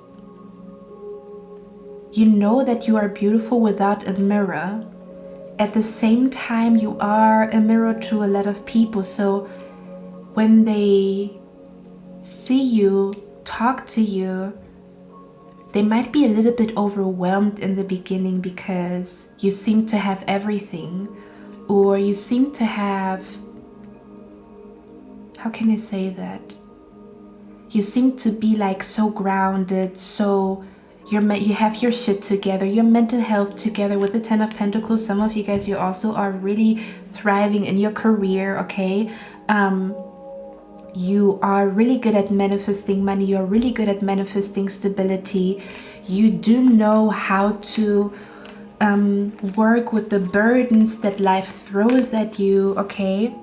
You know that you are beautiful without a mirror. At the same time, you are a mirror to a lot of people. So when they see you, talk to you, they might be a little bit overwhelmed in the beginning because you seem to have everything, or you seem to have, how can I say that? You seem to be like so grounded, so you have your shit together, your mental health together. With the Ten of Pentacles, some of you guys, you also are really thriving in your career, okay? You are really good at manifesting money. You're really good at manifesting stability. You do know how to work with the burdens that life throws at you, okay?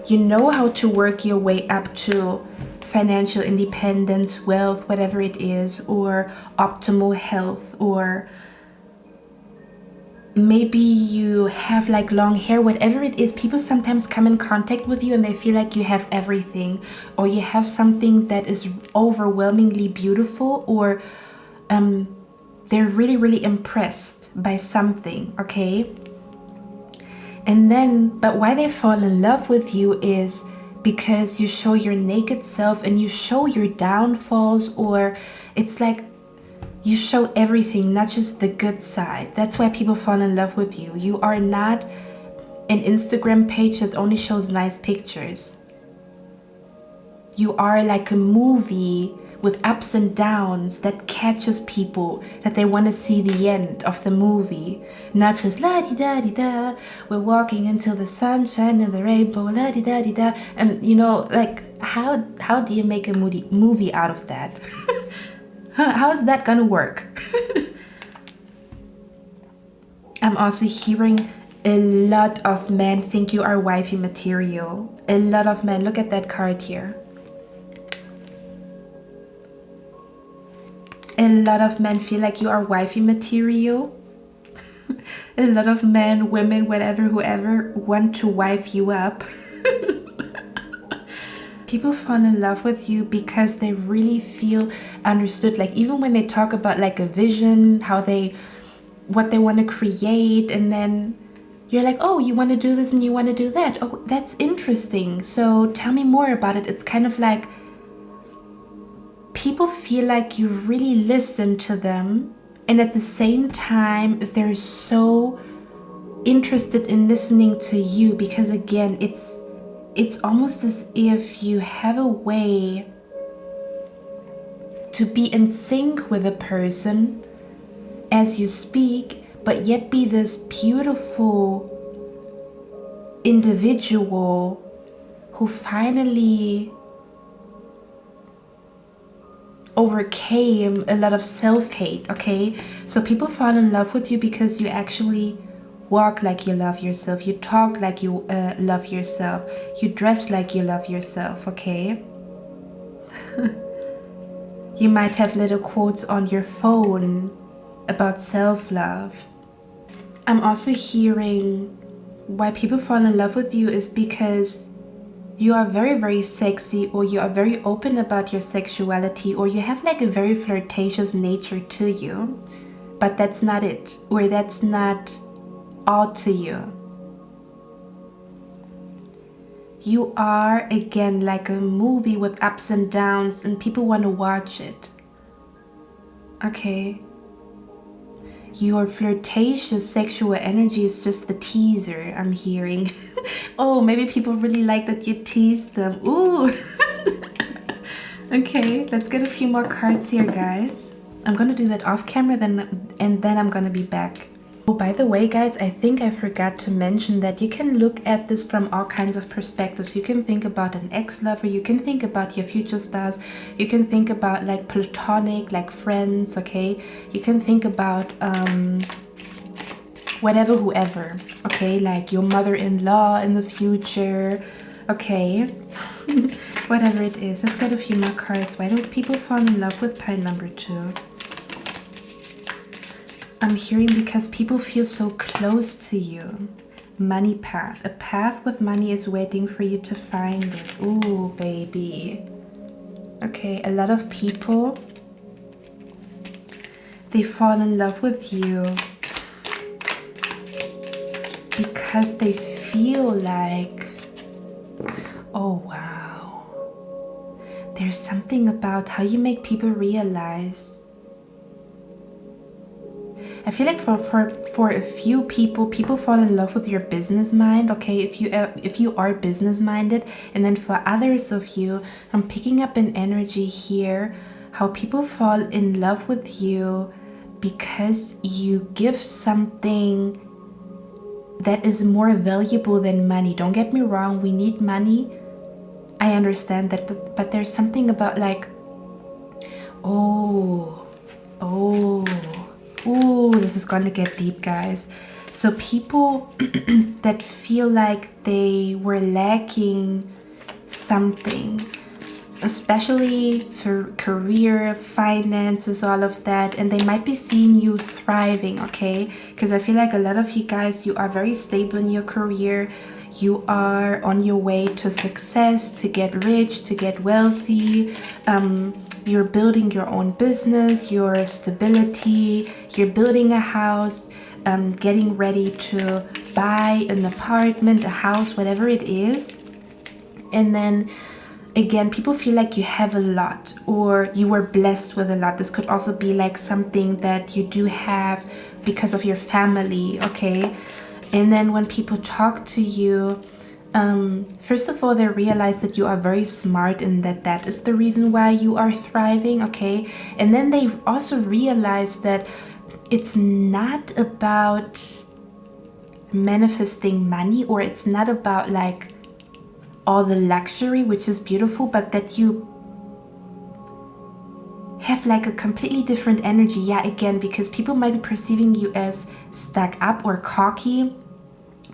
You know how to work your way up to financial independence, wealth, whatever it is, or optimal health, or maybe you have like long hair, whatever it is. People sometimes come in contact with you and they feel like you have everything, or you have something that is overwhelmingly beautiful, or they're really, really impressed by something, okay? And then, but why they fall in love with you is because you show your naked self and you show your downfalls, or it's like you show everything, not just the good side. That's why people fall in love with you. You are not an Instagram page that only shows nice pictures. You are like a movie with ups and downs that catches people, that they want to see the end of the movie, not just la-di-da-di-da, we're walking into the sunshine and the rainbow, la-di-da-di-da. And you know, like how do you make a movie out of that? How is that gonna work? I'm also hearing a lot of men think you are wifey material. A lot of men. Look at that card here. A lot of men feel like you are wifey material. A lot of men, women, whatever, whoever want to wife you up. People fall in love with you because they really feel understood. Like even when they talk about like a vision, what they want to create, and then you're like, oh, you want to do this and you want to do that. Oh, that's interesting. So tell me more about it. It's kind of like people feel like you really listen to them, and at the same time they're so interested in listening to you, because again, it's almost as if you have a way to be in sync with a person as you speak, but yet be this beautiful individual who finally overcame a lot of self-hate, okay? So people fall in love with you because you actually walk like you love yourself, you talk like you love yourself, you dress like you love yourself, okay? You might have little quotes on your phone about self-love. I'm also hearing why people fall in love with you is because you are very, very sexy, or you are very open about your sexuality, or you have like a very flirtatious nature to you, but that's not it, or that's not all to you. You are again like a movie with ups and downs, and people want to watch it, okay? Your flirtatious sexual energy is just the teaser, I'm hearing. Oh, maybe people really like that you tease them. Ooh. Okay, let's get a few more cards here, guys. I'm gonna do that off camera, and then I'm gonna be back. Oh, by the way, guys, I think I forgot to mention that you can look at this from all kinds of perspectives. You can think about an ex-lover, you can think about your future spouse, you can think about like platonic, like friends, okay? You can think about whatever, whoever, okay? Like your mother-in-law in the future, okay? Whatever it is. Let's get a few more cards. Why do people fall in love with pile number 2? I'm hearing because people feel so close to you. Money path. A path with money is waiting for you to find it. Ooh, baby. Okay, a lot of people, they fall in love with you because they feel like, oh wow, there's something about how you make people realize. I feel like for a few people fall in love with your business mind, okay? If you are business minded, and then for others of you, I'm picking up an energy here, how people fall in love with you because you give something that is more valuable than money. Don't get me wrong, we need money. I understand that, but there's something about like, this is gonna get deep, guys. So people that feel like they were lacking something, especially for career, finances, all of that, and they might be seeing you thriving, okay? Because I feel like a lot of you guys, you are very stable in your career. You are on your way to success, to get rich, to get wealthy. You're building your own business, your stability, you're building a house, getting ready to buy an apartment, a house, whatever it is. And then again, people feel like you have a lot, or you were blessed with a lot. This could also be like something that you do have because of your family, okay? And then when people talk to you, first of all, they realize that you are very smart and that is the reason why you are thriving, okay? And then they also realize that it's not about manifesting money, or it's not about like all the luxury, which is beautiful, but that you have like a completely different energy. Yeah, again, because people might be perceiving you as stuck up or cocky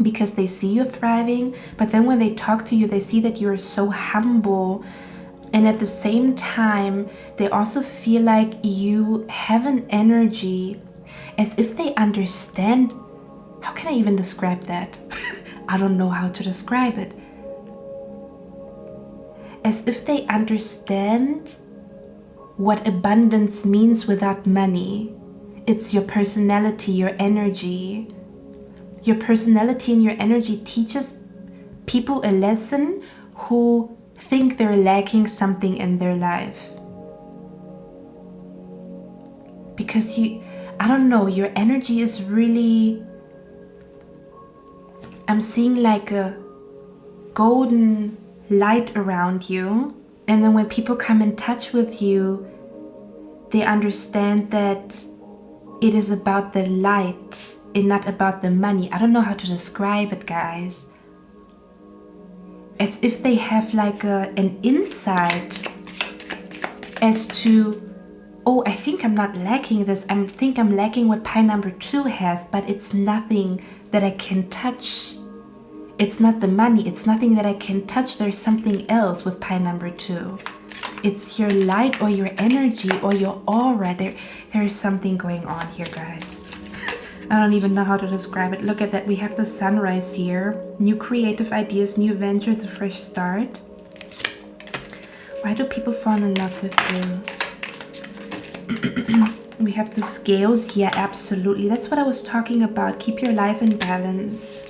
because they see you thriving, but then when they talk to you, they see that you're so humble, and at the same time they also feel like you have an energy as if they understand. How can I even describe that? I don't know how to describe it. As if they understand what abundance means without money. It's your personality, your energy. Your personality and your energy teaches people a lesson who think they're lacking something in their life. Because I don't know, your energy is really, I'm seeing like a golden light around you. And then when people come in touch with you, they understand that it is about the light and not about the money. I don't know how to describe it, guys. As if they have like an insight as to, oh, I think I'm not lacking this. I think I'm lacking what pie number 2 has, but it's nothing that I can touch. It's not the money. It's nothing that I can touch. There's something else with pie number 2. It's your light or your energy or your aura. There is something going on here, guys. I don't even know how to describe it. Look at that. We have the sunrise here. New creative ideas, new ventures, a fresh start. Why do people fall in love with you? We have the scales. Yeah, absolutely. That's what I was talking about. Keep your life in balance.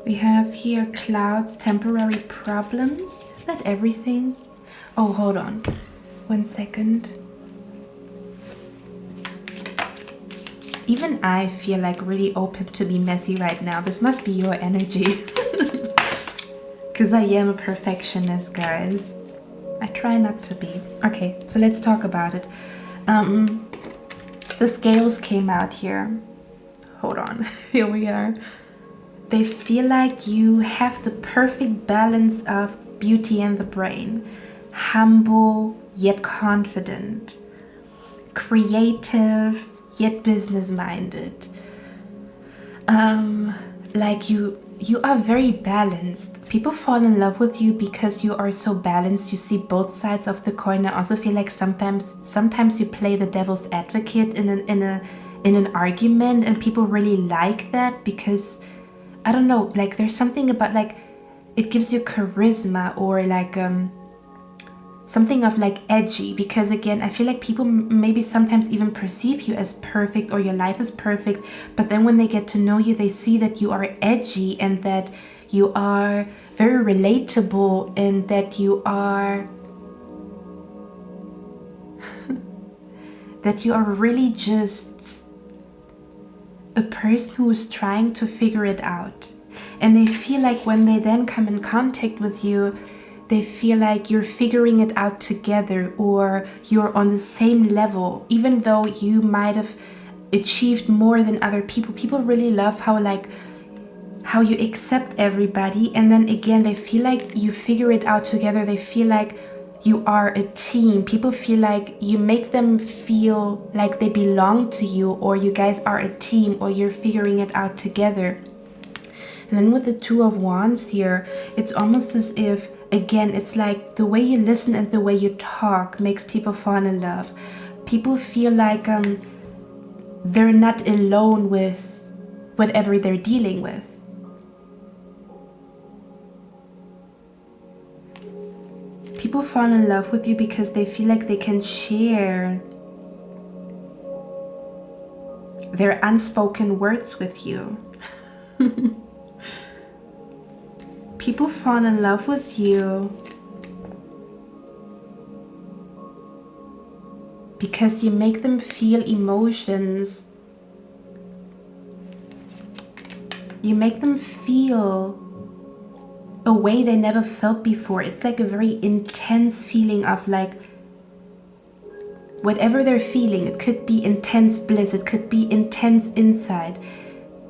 We have here clouds, temporary problems. Is that everything? Oh, hold on. 1 second. Even I feel like really open to be messy right now. This must be your energy. Because I am a perfectionist, guys. I try not to be. Okay, so let's talk about it. The scales came out here. Hold on. Here we are. They feel like you have the perfect balance of beauty and the brain. Humble, yet confident. Creative, yet business-minded. Like you are very balanced. People fall in love with you because you are so balanced. You see both sides of the coin. I also feel like sometimes you play the devil's advocate in an argument, and people really like that because, I don't know, like there's something about like it gives you charisma, or like something of like edgy, because again, I feel like people maybe sometimes even perceive you as perfect or your life is perfect, but then when they get to know you, they see that you are edgy and that you are very relatable and that you are that you are really just a person who is trying to figure it out. And they feel like when they then come in contact with you, they feel like you're figuring it out together, or you're on the same level, even though you might have achieved more than other people. People really love how you accept everybody, and then again they feel like you figure it out together. They feel like you are a team. People feel like you make them feel like they belong to you, or you guys are a team, or you're figuring it out together. And then with the Two of Wands here, it's almost as if, again, it's like the way you listen and the way you talk makes people fall in love. People feel like they're not alone with whatever they're dealing with. People fall in love with you because they feel like they can share their unspoken words with you. People fall in love with you because you make them feel emotions. You make them feel a way they never felt before. It's like a very intense feeling of like whatever they're feeling. It could be intense bliss, it could be intense insight.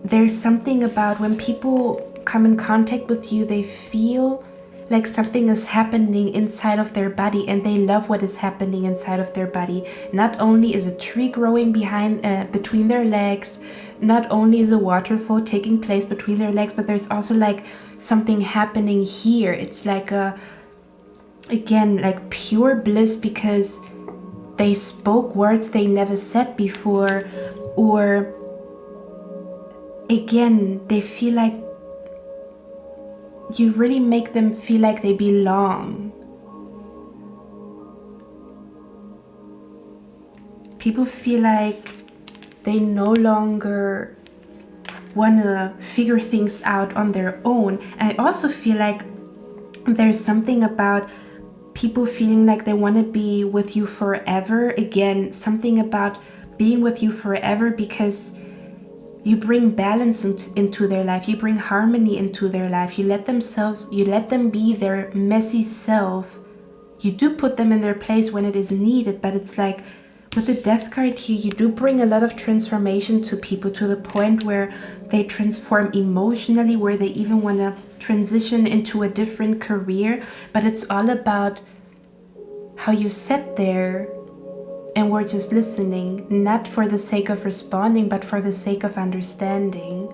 There's something about when people come in contact with you, they feel like something is happening inside of their body, and they love what is happening inside of their body. Not only is a tree growing between their legs, not only is a waterfall taking place between their legs, but there's also like something happening here. It's like again, like pure bliss, because they spoke words they never said before, or again, they feel like you really make them feel like they belong. People feel like they no longer want to figure things out on their own. And I also feel like there's something about people feeling like they want to be with you forever. Again, something about being with you forever because you bring balance into their life. You bring harmony into their life. You let them be their messy self. You do put them in their place when it is needed, but it's like with the Death card here, you do bring a lot of transformation to people, to the point where they transform emotionally, where they even want to transition into a different career. But it's all about how you sat there and we're just listening, not for the sake of responding, but for the sake of understanding.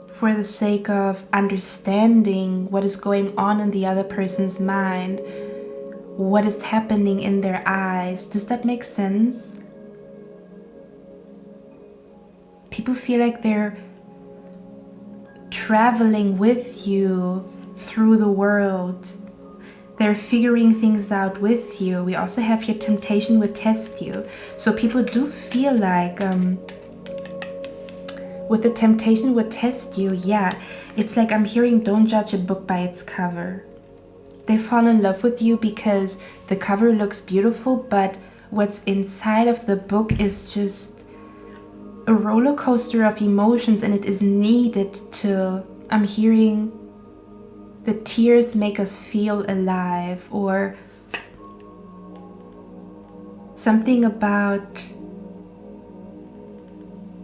For the sake of understanding what is going on in the other person's mind, what is happening in their eyes. Does that make sense? People feel like they're traveling with you through the world. They're figuring things out with you. We also have your temptation would test you. So people do feel like with the temptation would test you, yeah. It's like I'm hearing don't judge a book by its cover. They fall in love with you because the cover looks beautiful, but what's inside of the book is just a roller coaster of emotions, and it is needed to, I'm hearing, the tears make us feel alive, or something about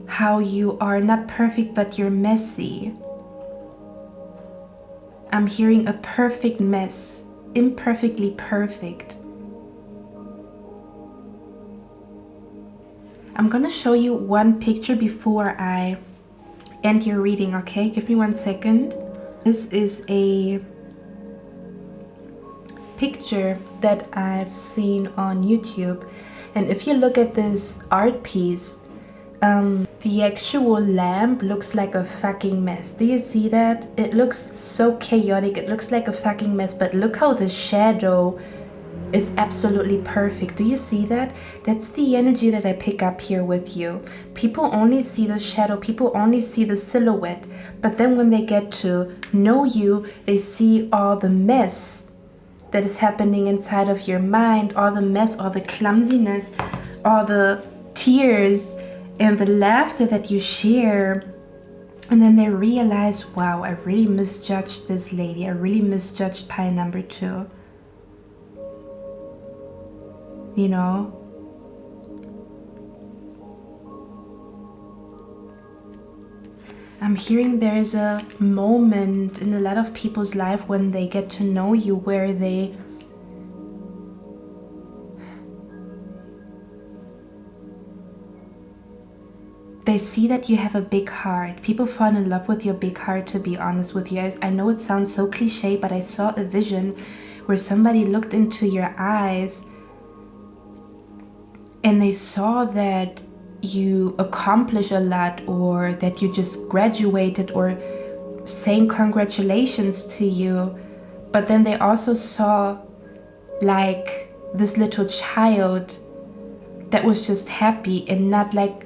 how you are not perfect but you're messy. I'm hearing a perfect mess, imperfectly perfect. I'm gonna show you one picture before I end your reading, okay? Give me 1 second. This is a picture that I've seen on YouTube, and if you look at this art piece, the actual lamp looks like a fucking mess. Do you see that? It looks so chaotic. It looks like a fucking mess, but look how the shadow is absolutely perfect. Do you see that? That's the energy that I pick up here with you. People only see the shadow, people only see the silhouette, but then when they get to know you, they see all the mess that is happening inside of your mind, all the mess, all the clumsiness, all the tears and the laughter that you share. And then they realize, wow, I really misjudged this lady. I really misjudged pile number 2. You know? I'm hearing there's a moment in a lot of people's life when they get to know you where they see that you have a big heart. People fall in love with your big heart, to be honest with you. I know it sounds so cliche, but I saw a vision where somebody looked into your eyes and they saw that you accomplish a lot, or that you just graduated, or saying congratulations to you. But then they also saw like this little child that was just happy, and not like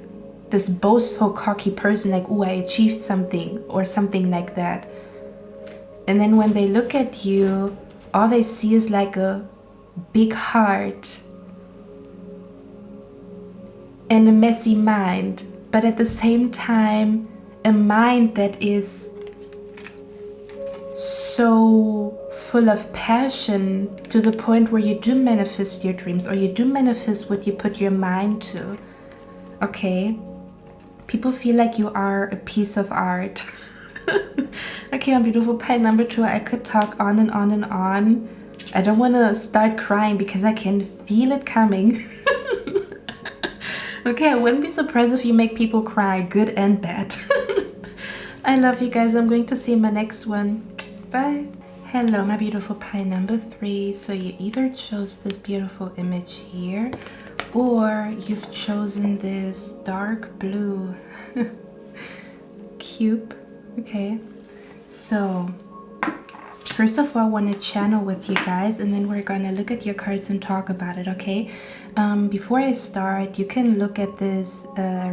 this boastful, cocky person like, oh, I achieved something or something like that. And then when they look at you, all they see is like a big heart and a messy mind, but at the same time, a mind that is so full of passion, to the point where you do manifest your dreams, or you do manifest what you put your mind to. Okay? People feel like you are a piece of art. Okay, my beautiful pile number 2, I could talk on and on and on. I don't want to start crying because I can feel it coming. Okay, I wouldn't be surprised if you make people cry, good and bad. I love you guys. I'm going to see you in my next one. Bye. Hello, my beautiful pile number 3. So you either chose this beautiful image here, or you've chosen this dark blue cube. Okay, so first of all, I want to channel with you guys, and then we're gonna look at your cards and talk about it. Okay, before I start, you can look at this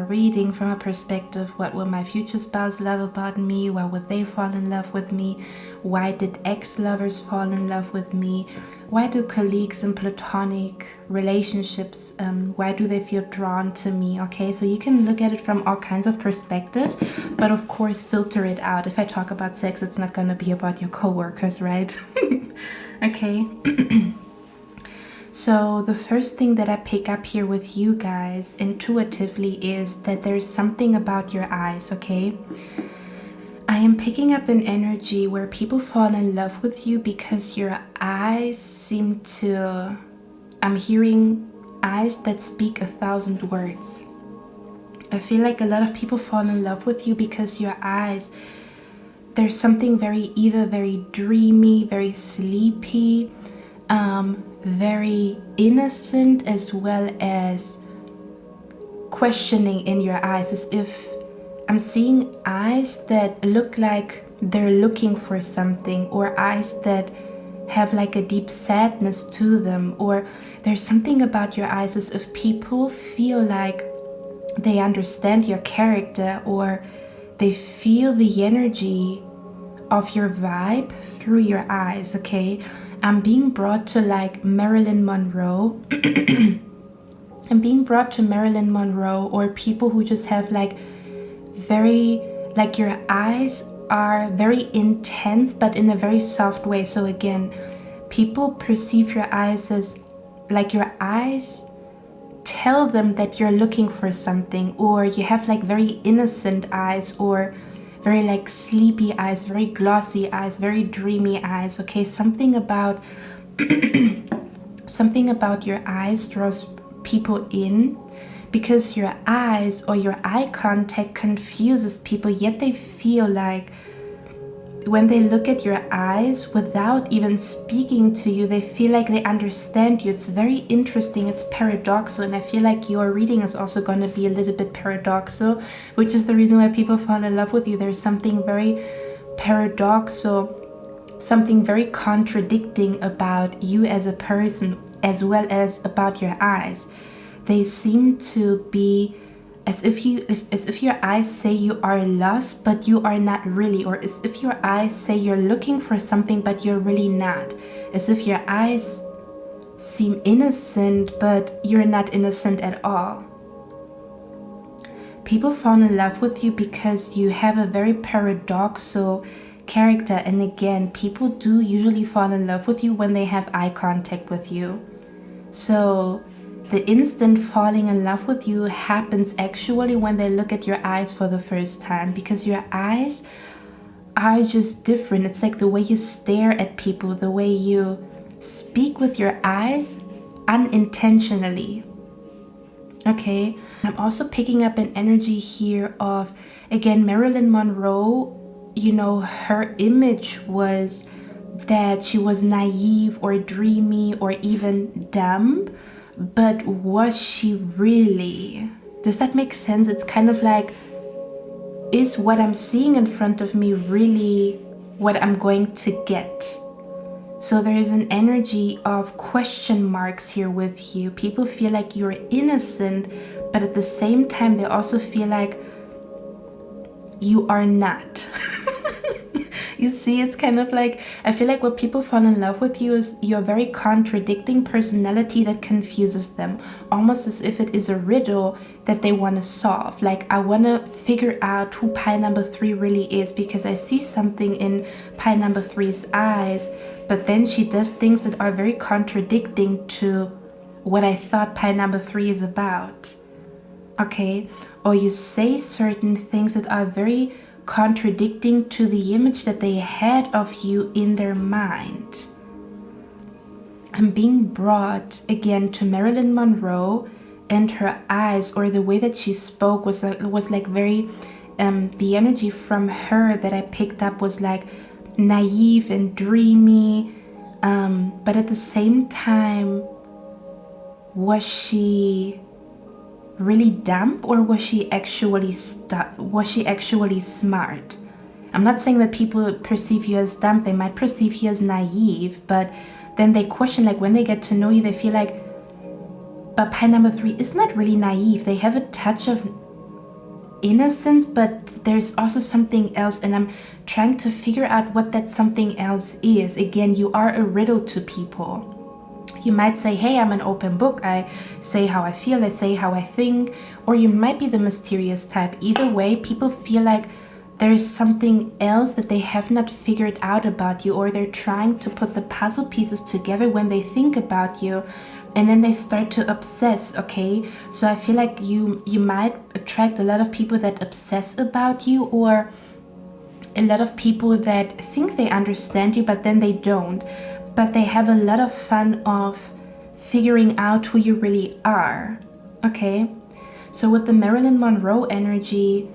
reading from a perspective: what will my future spouse love about me? Why would they fall in love with me? Why did ex-lovers fall in love with me? Why do colleagues in platonic relationships, why do they feel drawn to me? Okay, so you can look at it from all kinds of perspectives, but of course filter it out. If I talk about sex, it's not going to be about your coworkers, right? Okay. So the first thing that I pick up here with you guys intuitively is that there's something about your eyes, okay? I am picking up an energy where people fall in love with you because your eyes seem to... I'm hearing eyes that speak 1,000 words. I feel like a lot of people fall in love with you because your eyes, there's something either very dreamy, very sleepy, very innocent, as well as questioning in your eyes, as if I'm seeing eyes that look like they're looking for something, or eyes that have like a deep sadness to them, or there's something about your eyes as if people feel like they understand your character, or they feel the energy of your vibe through your eyes. Okay, I'm being brought to like Marilyn Monroe. I'm being brought to Marilyn Monroe, or people who just have like very, like your eyes are very intense but in a very soft way. So again, people perceive your eyes as like, your eyes tell them that you're looking for something, or you have like very innocent eyes, or very like sleepy eyes, very glossy eyes, very dreamy eyes. Okay, something about something about your eyes draws people in, because your eyes or your eye contact confuses people, yet they feel like when they look at your eyes without even speaking to you, they feel like they understand you. It's very interesting. It's paradoxal, and I feel like your reading is also going to be a little bit paradoxal, which is the reason why people fall in love with you. There's something very paradoxal, something very contradicting about you as a person, as well as about your eyes. They seem to be as if your eyes say you are lost, but you are not really, or as if your eyes say you're looking for something, but you're really not. As if your eyes seem innocent, but you're not innocent at all. people fall in love with you because you have a very paradoxical character. And again, people do usually fall in love with you when they have eye contact with you. So the instant falling in love with you happens actually when they look at your eyes for the first time, because your eyes are just different. It's like the way you stare at people, the way you speak with your eyes unintentionally. Okay, I'm also picking up an energy here of, again, Marilyn Monroe. You know, her image was that she was naive or dreamy or even dumb, but was she really? Does that make sense? It's kind of like, is what I'm seeing in front of me really what I'm going to get? So there is an energy of question marks here with you. People feel like you're innocent, but at the same time, they also feel like you are not. You see, it's kind of like, I feel like what people fall in love with you is your very contradicting personality that confuses them, almost as if it is a riddle that they want to solve. Like, I want to figure out who pile number 3 really is, because I see something in pile number 3's eyes, but then she does things that are very contradicting to what I thought pile number 3 is about. Okay? Or you say certain things that are very contradicting to the image that they had of you in their mind. I'm being brought again to Marilyn Monroe, and her eyes, or the way that she spoke, was like very the energy from her that I picked up was like naive and dreamy, but at the same time, was she really dumb, or was she actually smart? I'm not saying that people perceive you as dumb. They might perceive you as naive, but then they question, like when they get to know you, they feel like, but pile number 3 is not really naive. They have a touch of innocence, but there's also something else, and I'm trying to figure out what that something else is. Again, you are a riddle to people. You might say, hey, I'm an open book. I say how I feel, I say how I think. Or you might be the mysterious type. Either way, people feel like there's something else that they have not figured out about you, or they're trying to put the puzzle pieces together when they think about you, and then they start to obsess, okay? So I feel like you might attract a lot of people that obsess about you, or a lot of people that think they understand you, but then they don't. But they have a lot of fun of figuring out who you really are, okay? So with the Marilyn Monroe energy,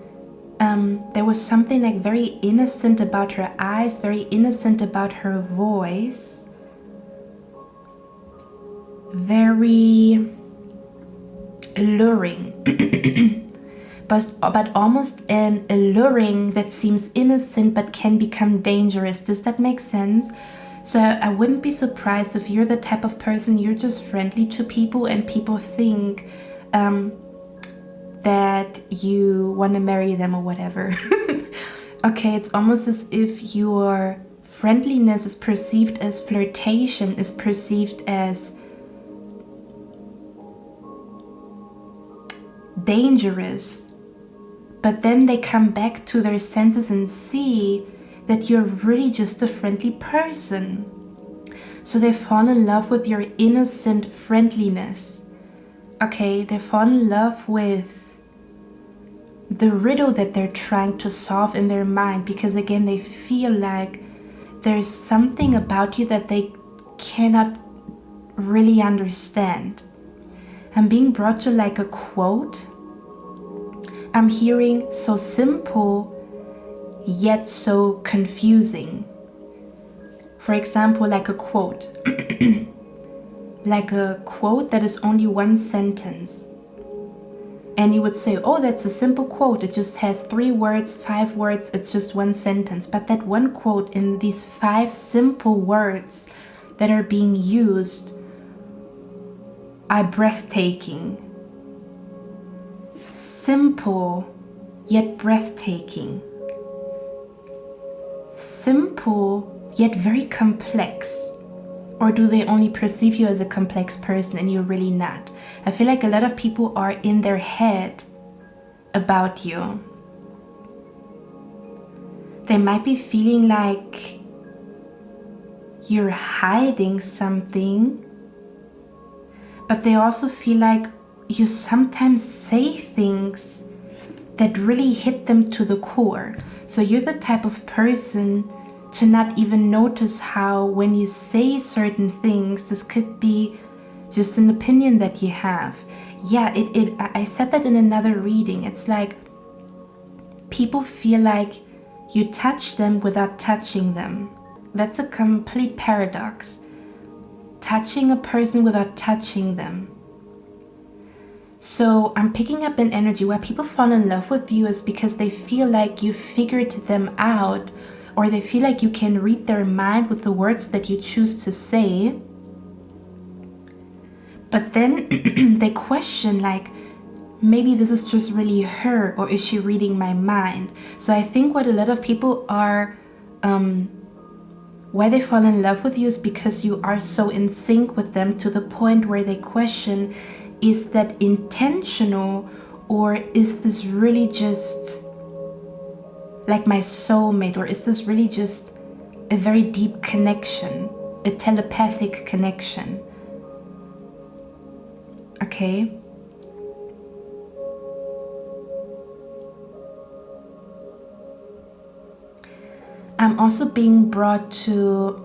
there was something like very innocent about her eyes, very innocent about her voice, very alluring, but almost an alluring that seems innocent but can become dangerous. Does that make sense? So I wouldn't be surprised if you're the type of person, you're just friendly to people and people think that you want to marry them or whatever. Okay, it's almost as if your friendliness is perceived as flirtation, is perceived as dangerous. But then they come back to their senses and see that you're really just a friendly person. So they fall in love with your innocent friendliness. Okay, they fall in love with the riddle that they're trying to solve in their mind, because again, they feel like there's something about you that they cannot really understand. I'm being brought to like a quote. I'm hearing so simple yet so confusing. For example, like a quote. Like a quote that is only one sentence. And you would say, oh, that's a simple quote. It just has 3 words, 5 words. It's just one sentence. But that one quote in these 5 simple words that are being used are breathtaking. Simple, yet breathtaking. Simple, yet very complex. Or do they only perceive you as a complex person and you're really not? I feel like a lot of people are in their head about you. They might be feeling like you're hiding something, but they also feel like you sometimes say things that really hit them to the core. So you're the type of person to not even notice how when you say certain things, this could be just an opinion that you have. Yeah, I said that in another reading. It's like people feel like you touch them without touching them. That's a complete paradox. Touching a person without touching them. So I'm picking up an energy where people fall in love with you is because they feel like you figured them out, or they feel like you can read their mind with the words that you choose to say. But then they question, like, maybe this is just really her, or is she reading my mind? So I think what a lot of people are, why they fall in love with you is because you are so in sync with them to the point where they question, is that intentional, or is this really just like my soulmate, or is this really just a very deep connection, a telepathic connection? Okay. I'm also being brought to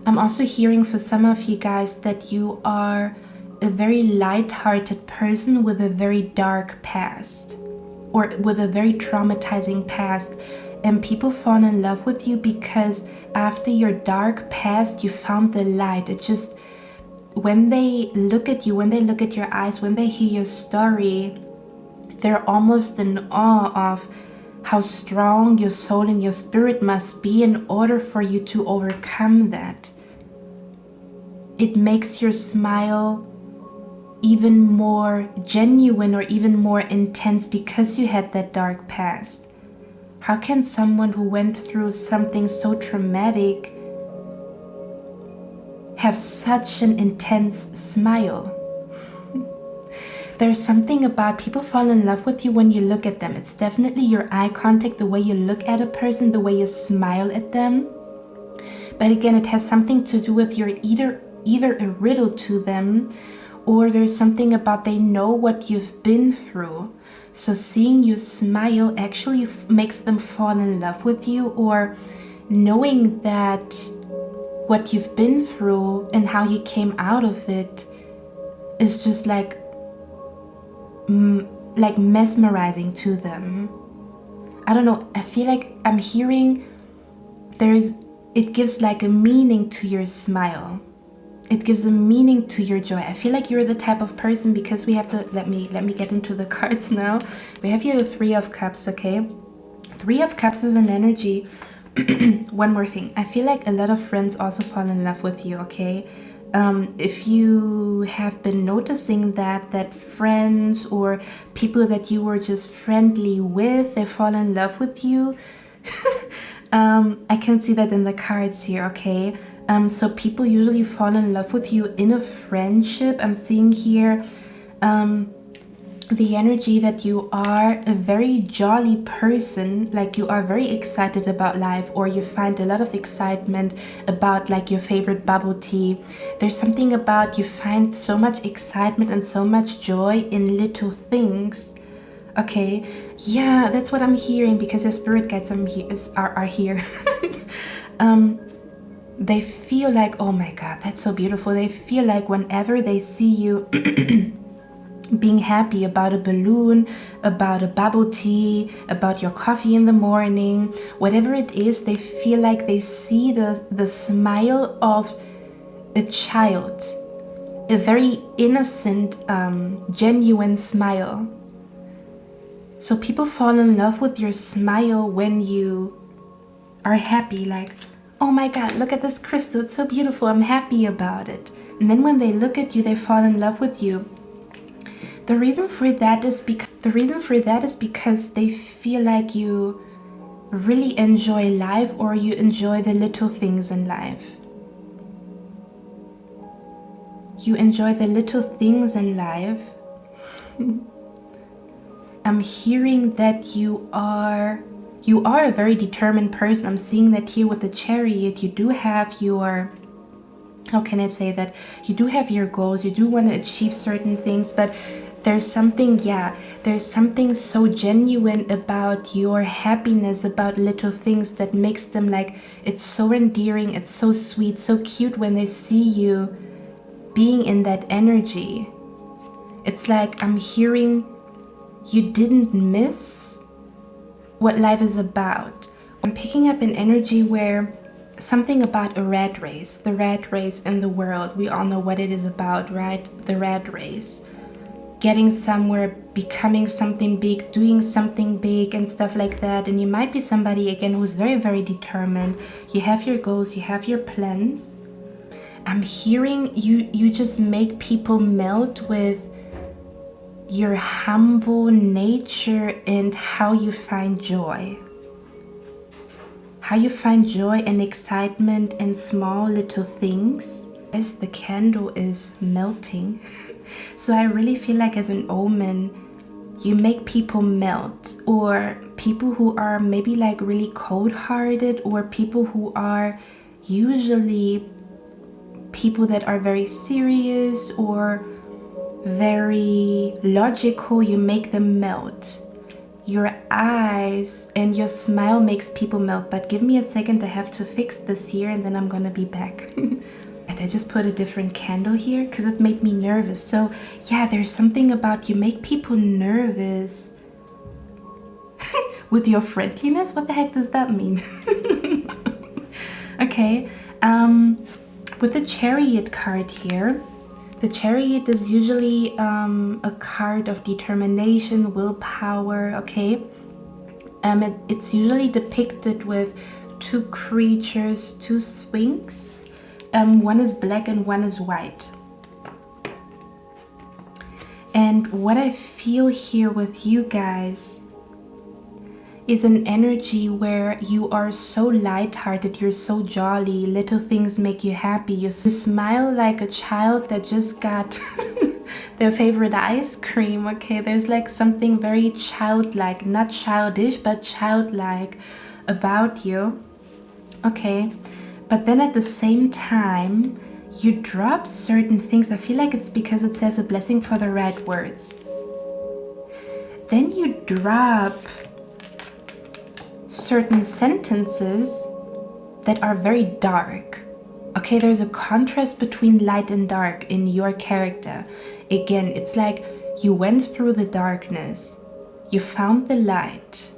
I'm also hearing for some of you guys that you are a very light-hearted person with a very dark past, or with a very traumatizing past, and people fall in love with you because after your dark past you found the light. It just, when they look at you, when they look at your eyes, when they hear your story, they're almost in awe of how strong your soul and your spirit must be in order for you to overcome that. It makes your smile even more genuine, or even more intense, because you had that dark past. How can someone who went through something so traumatic have such an intense smile? There's something about people fall in love with you when you look at them. It's definitely your eye contact, the way you look at a person, the way you smile at them. But again, it has something to do with you're either a riddle to them, or there's something about they know what you've been through. So seeing you smile actually makes them fall in love with you, or knowing that what you've been through and how you came out of it is just like mesmerizing to them. I don't know, I feel like I'm hearing it gives like a meaning to your smile. It gives a meaning to your joy. I feel like you're the type of person, because we have the, let me get into the cards now. We have here the Three of Cups, okay? Three of Cups is an energy. One more thing. I feel like a lot of friends also fall in love with you, okay? If you have been noticing that friends or people that you were just friendly with, they fall in love with you. I can see that in the cards here, okay? So people usually fall in love with you in a friendship. I'm seeing here the energy that you are a very jolly person, like you are very excited about life, or you find a lot of excitement about like your favorite bubble tea. There's something about you find so much excitement and so much joy in little things. Okay, yeah, that's what I'm hearing, because your spirit guides are here. They feel like, oh my God, that's so beautiful. They feel like whenever they see you being happy about a balloon, about a bubble tea, about your coffee in the morning, whatever it is, they feel like they see the smile of a child, a very innocent, genuine smile. So people fall in love with your smile when you are happy, like, oh my God, look at this crystal, it's so beautiful, I'm happy about it. And then when they look at you, they fall in love with you. The reason for that is because they feel like you really enjoy life, or you enjoy the little things in life. You enjoy the little things in life. I'm hearing that you are a very determined person. I'm seeing that here with the Chariot. You do have your, how can I say that? You do have your goals. You do want to achieve certain things, but there's something, there's something so genuine about your happiness, about little things that makes them like, it's so endearing, it's so sweet, so cute when they see you being in that energy. It's like I'm hearing you didn't miss what life is about. I'm picking up an energy where something about a rat race, the rat race in the world. We all know what it is about, right? The rat race. Getting somewhere, becoming something big, doing something big and stuff like that. And you might be somebody, again, who's very, very determined. You have your goals, you have your plans. I'm hearing you just make people melt with your humble nature and how you find joy. How you find joy and excitement in small little things. As the candle is melting. So I really feel like as an omen, you make people melt, or people who are maybe like really cold-hearted, or people who are usually people that are very serious or very logical, you make them melt. Your eyes and your smile makes people melt. But give me a second, I have to fix this here and then I'm gonna be back. And I just put a different candle here because it made me nervous. So yeah, there's something about you make people nervous with your friendliness. What the heck does that mean? Okay, with the Chariot card here, the Chariot is usually a card of determination, willpower, okay? It's usually depicted with two creatures, two sphinx. One is black and one is white. And what I feel here with you guys is an energy where you are so lighthearted, you're so jolly, little things make you happy. You smile like a child that just got their favorite ice cream, okay? There's like something very childlike, not childish, but childlike about you, okay? But then at the same time, you drop certain things. I feel like it's because it says a blessing for the right words. Then you drop certain sentences that are very dark. Okay, there's a contrast between light and dark in your character. Again, it's like you went through the darkness. You found the light.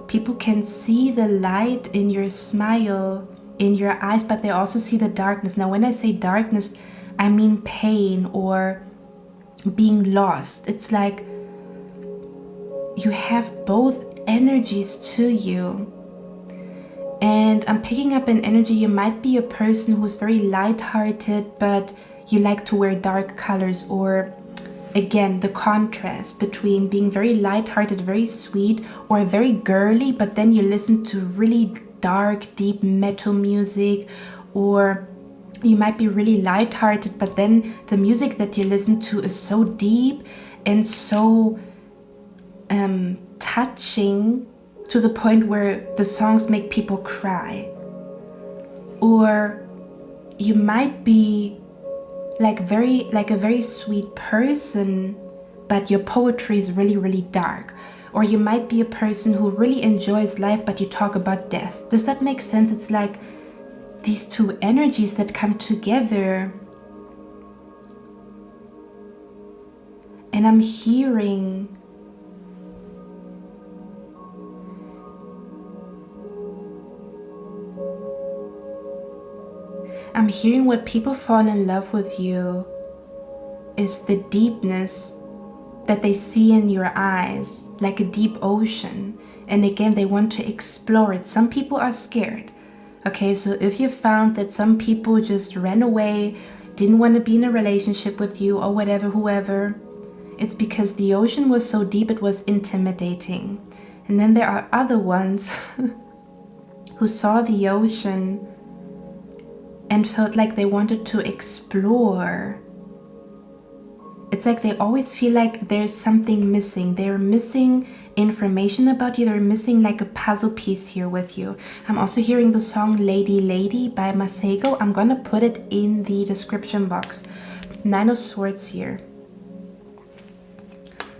People can see the light in your smile, in your eyes, but they also see the darkness. Now, when I say darkness, I mean pain or being lost. It's like you have both energies to you. And I'm picking up an energy. You might be a person who's very lighthearted, but you like to wear dark colors, or again, the contrast between being very lighthearted, very sweet, or very girly, but then you listen to really dark, deep metal music, or you might be really lighthearted, but then the music that you listen to is so deep and so touching to the point where the songs make people cry. Or you might be like a very sweet person, but your poetry is really, really dark. Or you might be a person who really enjoys life, but you talk about death. Does that make sense? It's like these two energies that come together. And I'm hearing what people fall in love with you is the deepness that they see in your eyes, like a deep ocean. And again, they want to explore it. Some people are scared. Okay, so if you found that some people just ran away, didn't want to be in a relationship with you or whatever, whoever, it's because the ocean was so deep it was intimidating. And then there are other ones who saw the ocean and felt like they wanted to explore It's like they always feel like there's something missing. They're missing information about you. They're missing like a puzzle piece here with you. I'm also hearing the song Lady Lady by Masego. I'm gonna put it in the description box. 9 of Swords here.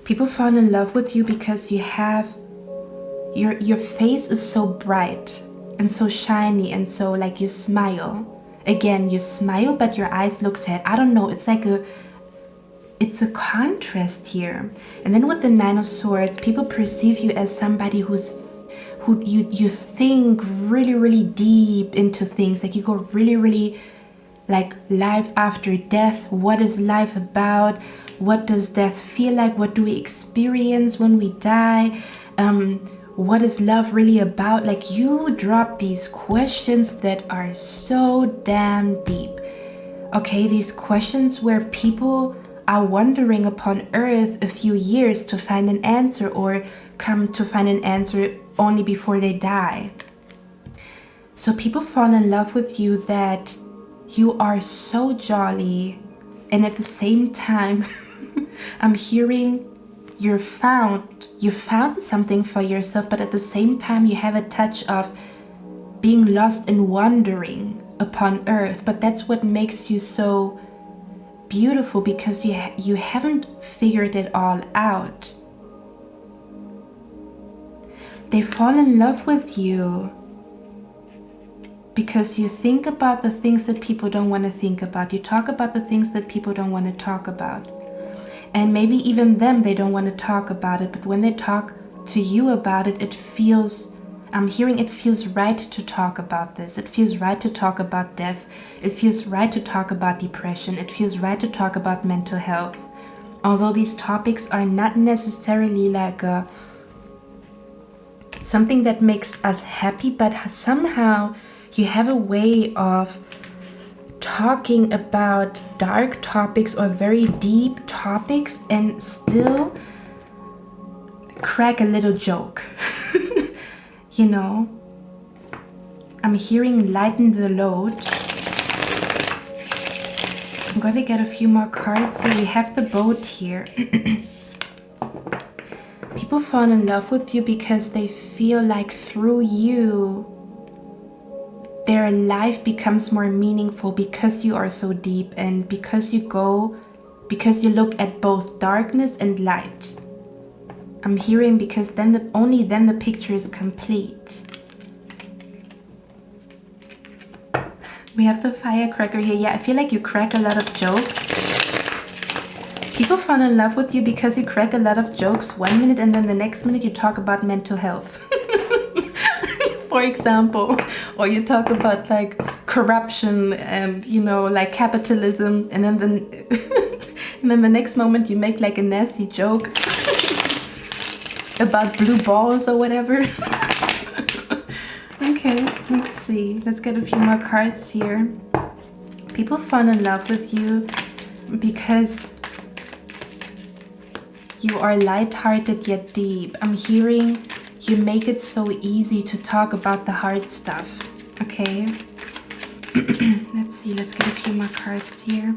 People fall in love with you because you have your face is so bright and so shiny, and so like you smile. Again, you smile, but your eyes look sad. I don't know, it's like it's a contrast here. And then with the 9 of Swords, people perceive you as somebody who you think really deep into things. Like you go really like life after death. What is life about? What does death feel like? What do we experience when we die? What is love really about? Like you drop these questions that are so damn deep. Okay, these questions where people are wandering upon earth a few years to find an answer, or come to find an answer only before they die. So people fall in love with you that you are so jolly, and at the same time I'm hearing you found something for yourself, but at the same time you have a touch of being lost and wandering upon earth. But that's what makes you so beautiful, because you haven't figured it all out. They fall in love with you because you think about the things that people don't want to think about. You talk about the things that people don't want to talk about. And maybe even them, they don't want to talk about it. But when they talk to you about it, it feels, I'm hearing it feels right to talk about this. It feels right to talk about death. It feels right to talk about depression. It feels right to talk about mental health. Although these topics are not necessarily like something that makes us happy, but somehow you have a way of talking about dark topics or very deep topics and still crack a little joke. You know, I'm hearing lighten the load. I'm gonna get a few more cards here. We have the boat here. People fall in love with you because they feel like through you their life becomes more meaningful, because you are so deep, and because you look at both darkness and light. I'm hearing because only then the picture is complete. We have the firecracker here. Yeah, I feel like you crack a lot of jokes. People fall in love with you because you crack a lot of jokes 1 minute, and then the next minute you talk about mental health. For example, or you talk about like corruption and, you know, like capitalism, and then and then the next moment you make like a nasty joke about blue balls or whatever. Okay, let's see. Let's get a few more cards here. People fall in love with you because you are light-hearted yet deep. I'm hearing you make it so easy to talk about the hard stuff. Okay. Let's see. Let's get a few more cards here.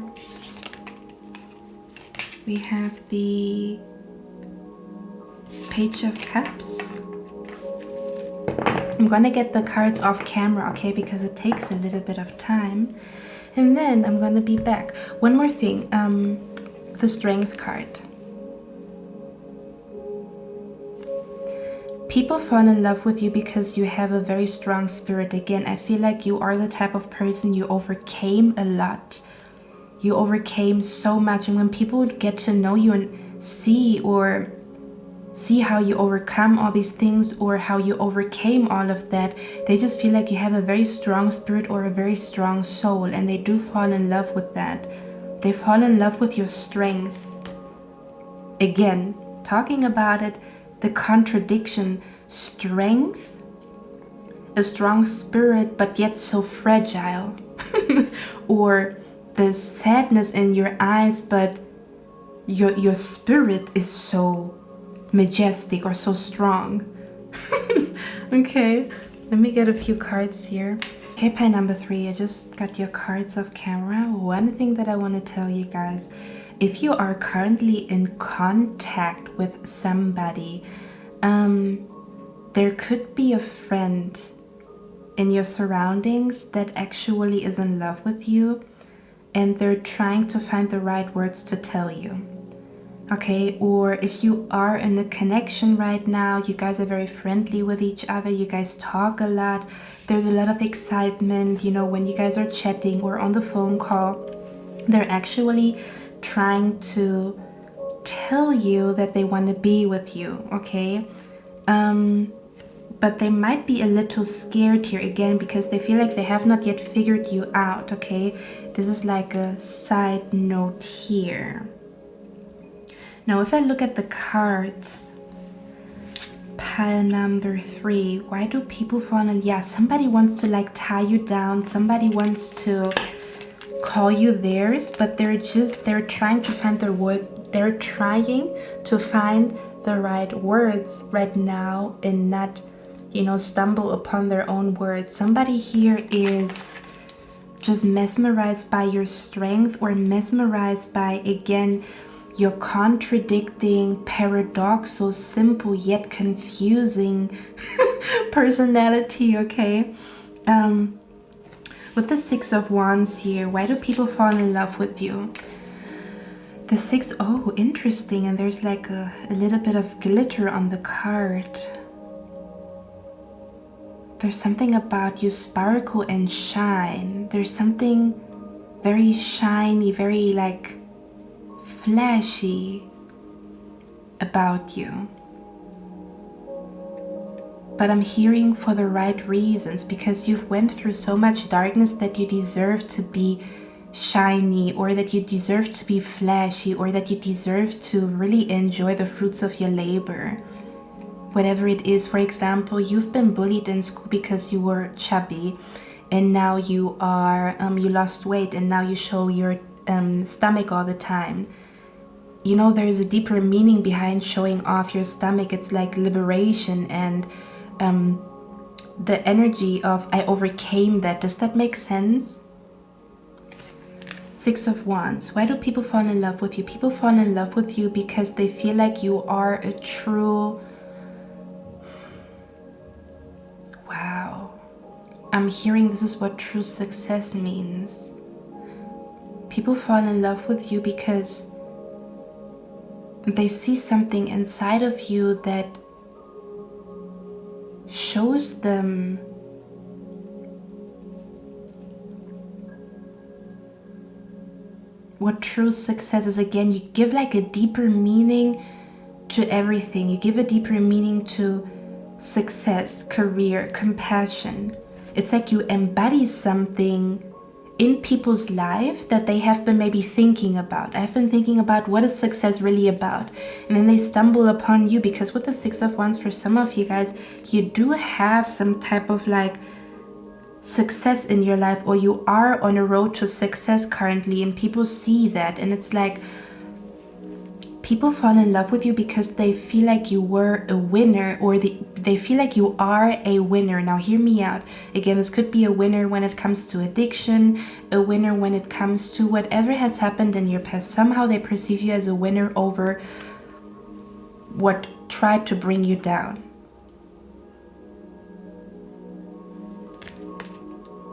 We have the Page of Cups. I'm gonna get the cards off camera, okay, because it takes a little bit of time. And then I'm gonna be back. One more thing, the Strength card. People fall in love with you because you have a very strong spirit. Again, I feel like you are the type of person, you overcame a lot. You overcame so much, and when people get to know you and see how you overcome all these things, or how you overcame all of that, they just feel like you have a very strong spirit or a very strong soul, and they do fall in love with that. They fall in love with your strength. Again, talking about it, the contradiction, strength, a strong spirit but yet so fragile. Or the sadness in your eyes, but your spirit is so majestic or so strong. Okay, let me get a few cards here. Okay, pile number 3, I just got your cards off camera. One thing that I want to tell you guys if you are currently in contact with somebody, there could be a friend in your surroundings that actually is in love with you, and they're trying to find the right words to tell you. Okay, or if you are in a connection right now, you guys are very friendly with each other, you guys talk a lot, there's a lot of excitement, you know, when you guys are chatting or on the phone call, they're actually trying to tell you that they want to be with you, okay? But they might be a little scared here again because they feel like they have not yet figured you out, okay? This is like a side note here. Now, if I look at the cards, pile number 3, why do people fall in? Yeah, somebody wants to like tie you down. Somebody wants to call you theirs, but they're trying to find their word. They're trying to find the right words right now and not, you know, stumble upon their own words. Somebody here is just mesmerized by your strength, or mesmerized by, again, your contradicting, paradoxal, simple yet confusing personality, okay? With the 6 of Wands here, why do people fall in love with you? The 6, oh, interesting, and there's like a little bit of glitter on the card. There's something about you sparkle and shine. There's something very shiny, very like flashy about you. But I'm hearing for the right reasons, because you've went through so much darkness that you deserve to be shiny, or that you deserve to be flashy, or that you deserve to really enjoy the fruits of your labor. Whatever it is, for example, you've been bullied in school because you were chubby, and now you are, you lost weight, and now you show your stomach all the time. You know, there's a deeper meaning behind showing off your stomach. It's like liberation and the energy of I overcame that. Does that make sense? 6 of Wands. Why do people fall in love with you? People fall in love with you because they feel like you are a true... Wow. I'm hearing this is what true success means. People fall in love with you because they see something inside of you that shows them what true success is. Again, you give like a deeper meaning to everything. You give a deeper meaning to success, career, compassion. It's like you embody something in people's life that they have been maybe thinking about. I've been thinking about what is success really about, and then they stumble upon you, because with the 6 of Wands, for some of you guys, you do have some type of like success in your life, or you are on a road to success currently, and people see that, and it's like people fall in love with you because they feel like you were a winner, or they feel like you are a winner. Now hear me out. Again, this could be a winner when it comes to addiction, a winner when it comes to whatever has happened in your past. Somehow they perceive you as a winner over what tried to bring you down.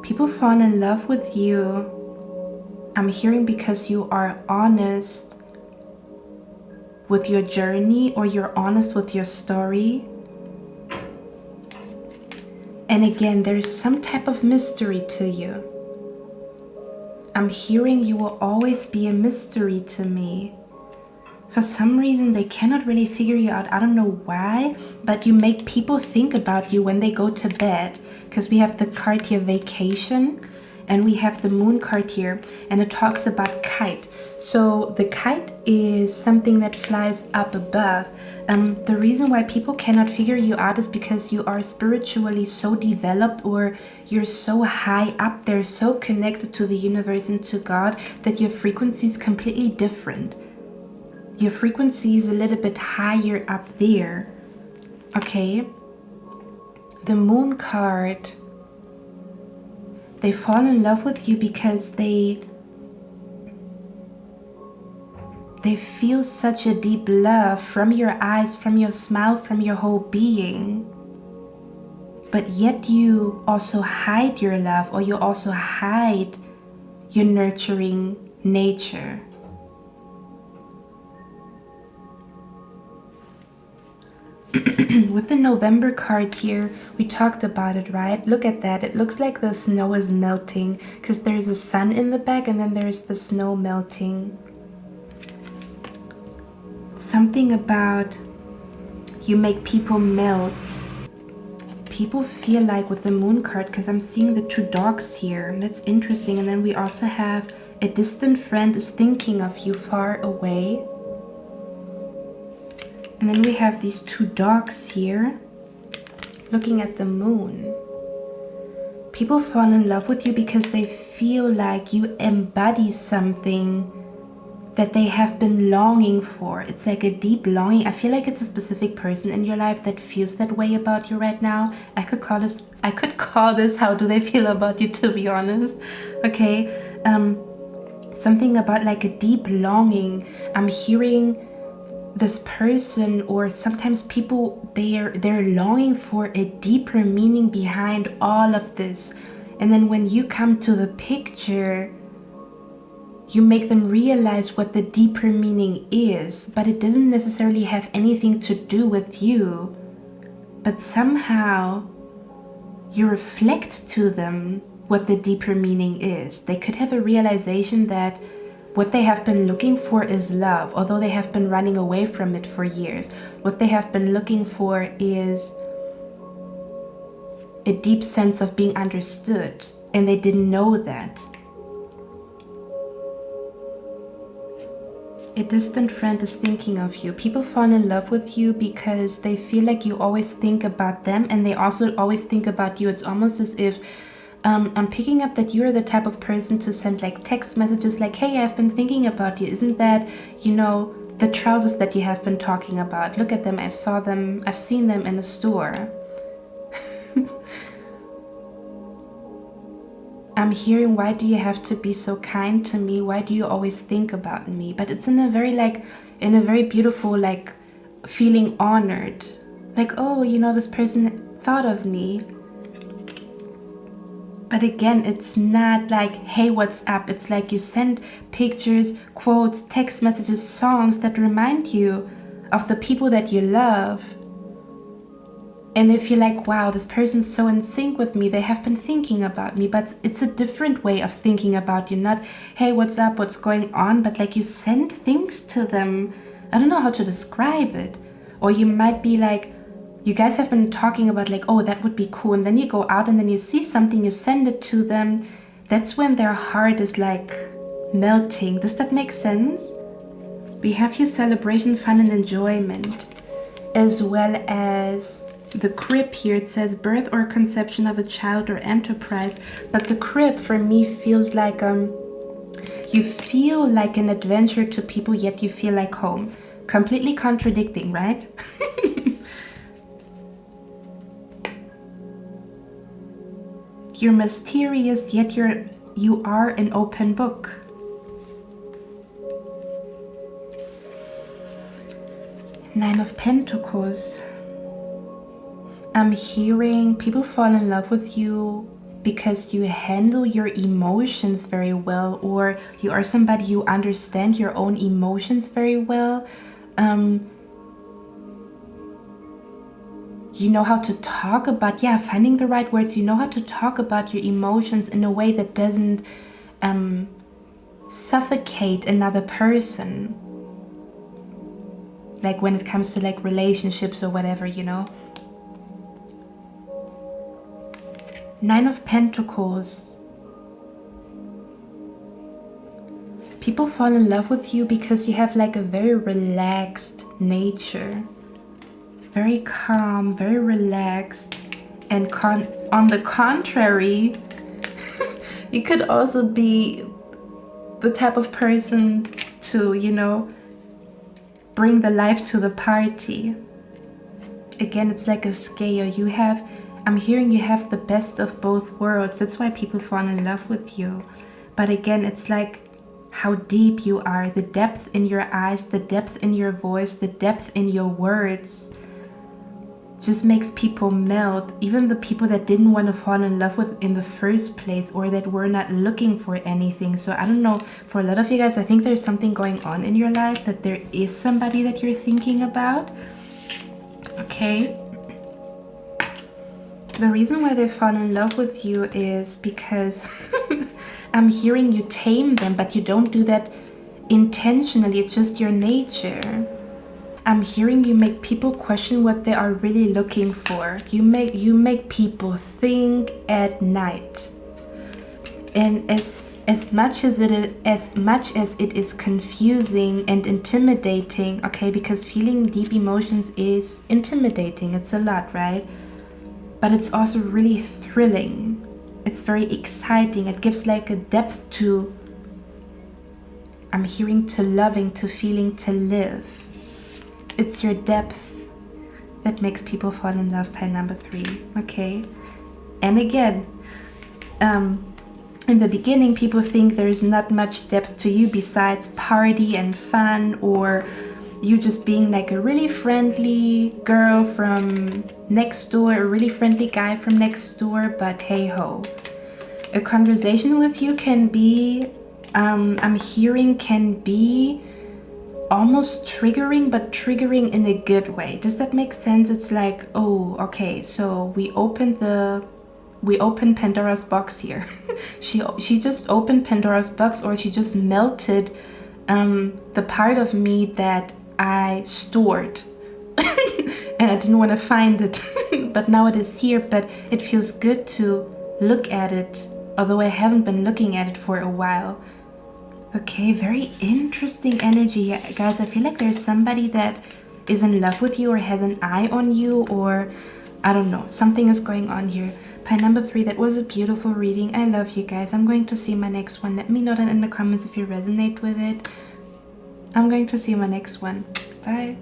People fall in love with you, I'm hearing, because you are honest with your journey, or you're honest with your story. And again, there's some type of mystery to you. I'm hearing you will always be a mystery to me. For some reason, they cannot really figure you out. I don't know why, but you make people think about you when they go to bed. Because we have the card here, vacation, and we have the moon card here, and it talks about kite. So the kite is something that flies up above. The reason why people cannot figure you out is because you are spiritually so developed, or you're so high up there, so connected to the universe and to God, that your frequency is completely different. Your frequency is a little bit higher up there. Okay? The moon card, they fall in love with you because they they feel such a deep love from your eyes, from your smile, from your whole being. But yet you also hide your love, or you also hide your nurturing nature. With the November card here, we talked about it, right? Look at that. It looks like the snow is melting because there's a sun in the back and then there's the snow melting. Something about you make people melt. People feel like with the moon card, because I'm seeing the two dogs here. That's interesting. And then we also have a distant friend is thinking of you far away. And then we have these two dogs here looking at the moon. People fall in love with you because they feel like you embody something that they have been longing for. It's like a deep longing. I feel like it's a specific person in your life that feels that way about you right now. I could call this how do they feel about you, to be honest. Okay, something about like a deep longing. I'm hearing this person, or sometimes people, they're longing for a deeper meaning behind all of this. And then when you come to the picture, you make them realize what the deeper meaning is, but it doesn't necessarily have anything to do with you. But somehow you reflect to them what the deeper meaning is. They could have a realization that what they have been looking for is love, although they have been running away from it for years. What they have been looking for is a deep sense of being understood, and they didn't know that. A distant friend is thinking of you. People fall in love with you because they feel like you always think about them, and they also always think about you. It's almost as if I'm picking up that you're the type of person to send like text messages like, hey, I've been thinking about you. Isn't that, you know, the trousers that you have been talking about? Look at them. I've seen them in a store. I'm hearing, why do you have to be so kind to me? Why do you always think about me? But it's in a very beautiful, like, feeling honored. Like, oh, you know, this person thought of me. But again, it's not like, hey, what's up? It's like you send pictures, quotes, text messages, songs that remind you of the people that you love. And they feel like, wow, this person's so in sync with me. They have been thinking about me. But it's a different way of thinking about you. Not, hey, what's up? What's going on? But like you send things to them. I don't know how to describe it. Or you might be like, you guys have been talking about like, oh, that would be cool. And then you go out and then you see something, you send it to them. That's when their heart is like melting. Does that make sense? We have here celebration, fun, and enjoyment, as well as the crib here. It says birth or conception of a child or enterprise. But the crib for me feels like you feel like an adventure to people, yet you feel like home. Completely contradicting, right? You're mysterious, yet you are an open book. Nine of Pentacles. I'm hearing people fall in love with you because you handle your emotions very well, or you are somebody who understands your own emotions very well. You know how to talk about, finding the right words. You know how to talk about your emotions in a way that doesn't suffocate another person. Like when it comes to like relationships or whatever, you know. Nine of Pentacles. People fall in love with you because you have like a very relaxed nature. Very calm, very relaxed. And on the contrary, you could also be the type of person to, you know, bring the life to the party. Again, it's like a scale. I'm hearing you have the best of both worlds. That's why people fall in love with you. But again, it's like how deep you are, the depth in your eyes, the depth in your voice, the depth in your words just makes people melt. Even the people that didn't want to fall in love with in the first place, or that were not looking for anything. So I don't know, for a lot of you guys, I think there's something going on in your life, that there is somebody that you're thinking about. Okay. The reason why they fall in love with you is because I'm hearing you tame them, but you don't do that intentionally. It's just your nature. I'm hearing you make people question what they are really looking for. You make people think at night. And as much as it is confusing and intimidating, okay, because feeling deep emotions is intimidating. It's a lot, right? But it's also really thrilling. It's very exciting. It gives like a depth to, I'm hearing, to loving, to feeling, to live. It's your depth that makes people fall in love, pile number 3, okay? And again, in the beginning, people think there's not much depth to you besides party and fun, or you just being like a really friendly girl from next door, a really friendly guy from next door, but hey ho. A conversation with you can be, I'm hearing, can be almost triggering, but triggering in a good way. Does that make sense? It's like, oh, okay, so we opened Pandora's box here. she just opened Pandora's box, or she just melted the part of me that I stored and I didn't want to find it. But now it is here, but it feels good to look at it, although I haven't been looking at it for a while. Okay, very interesting energy, guys. I feel like there's somebody that is in love with you or has an eye on you, or I don't know, something is going on here. Pile number 3, that was a beautiful reading. I love you guys. I'm going to see my next one. Let me know in the comments if you resonate with it. I'm going to see my next one. Bye.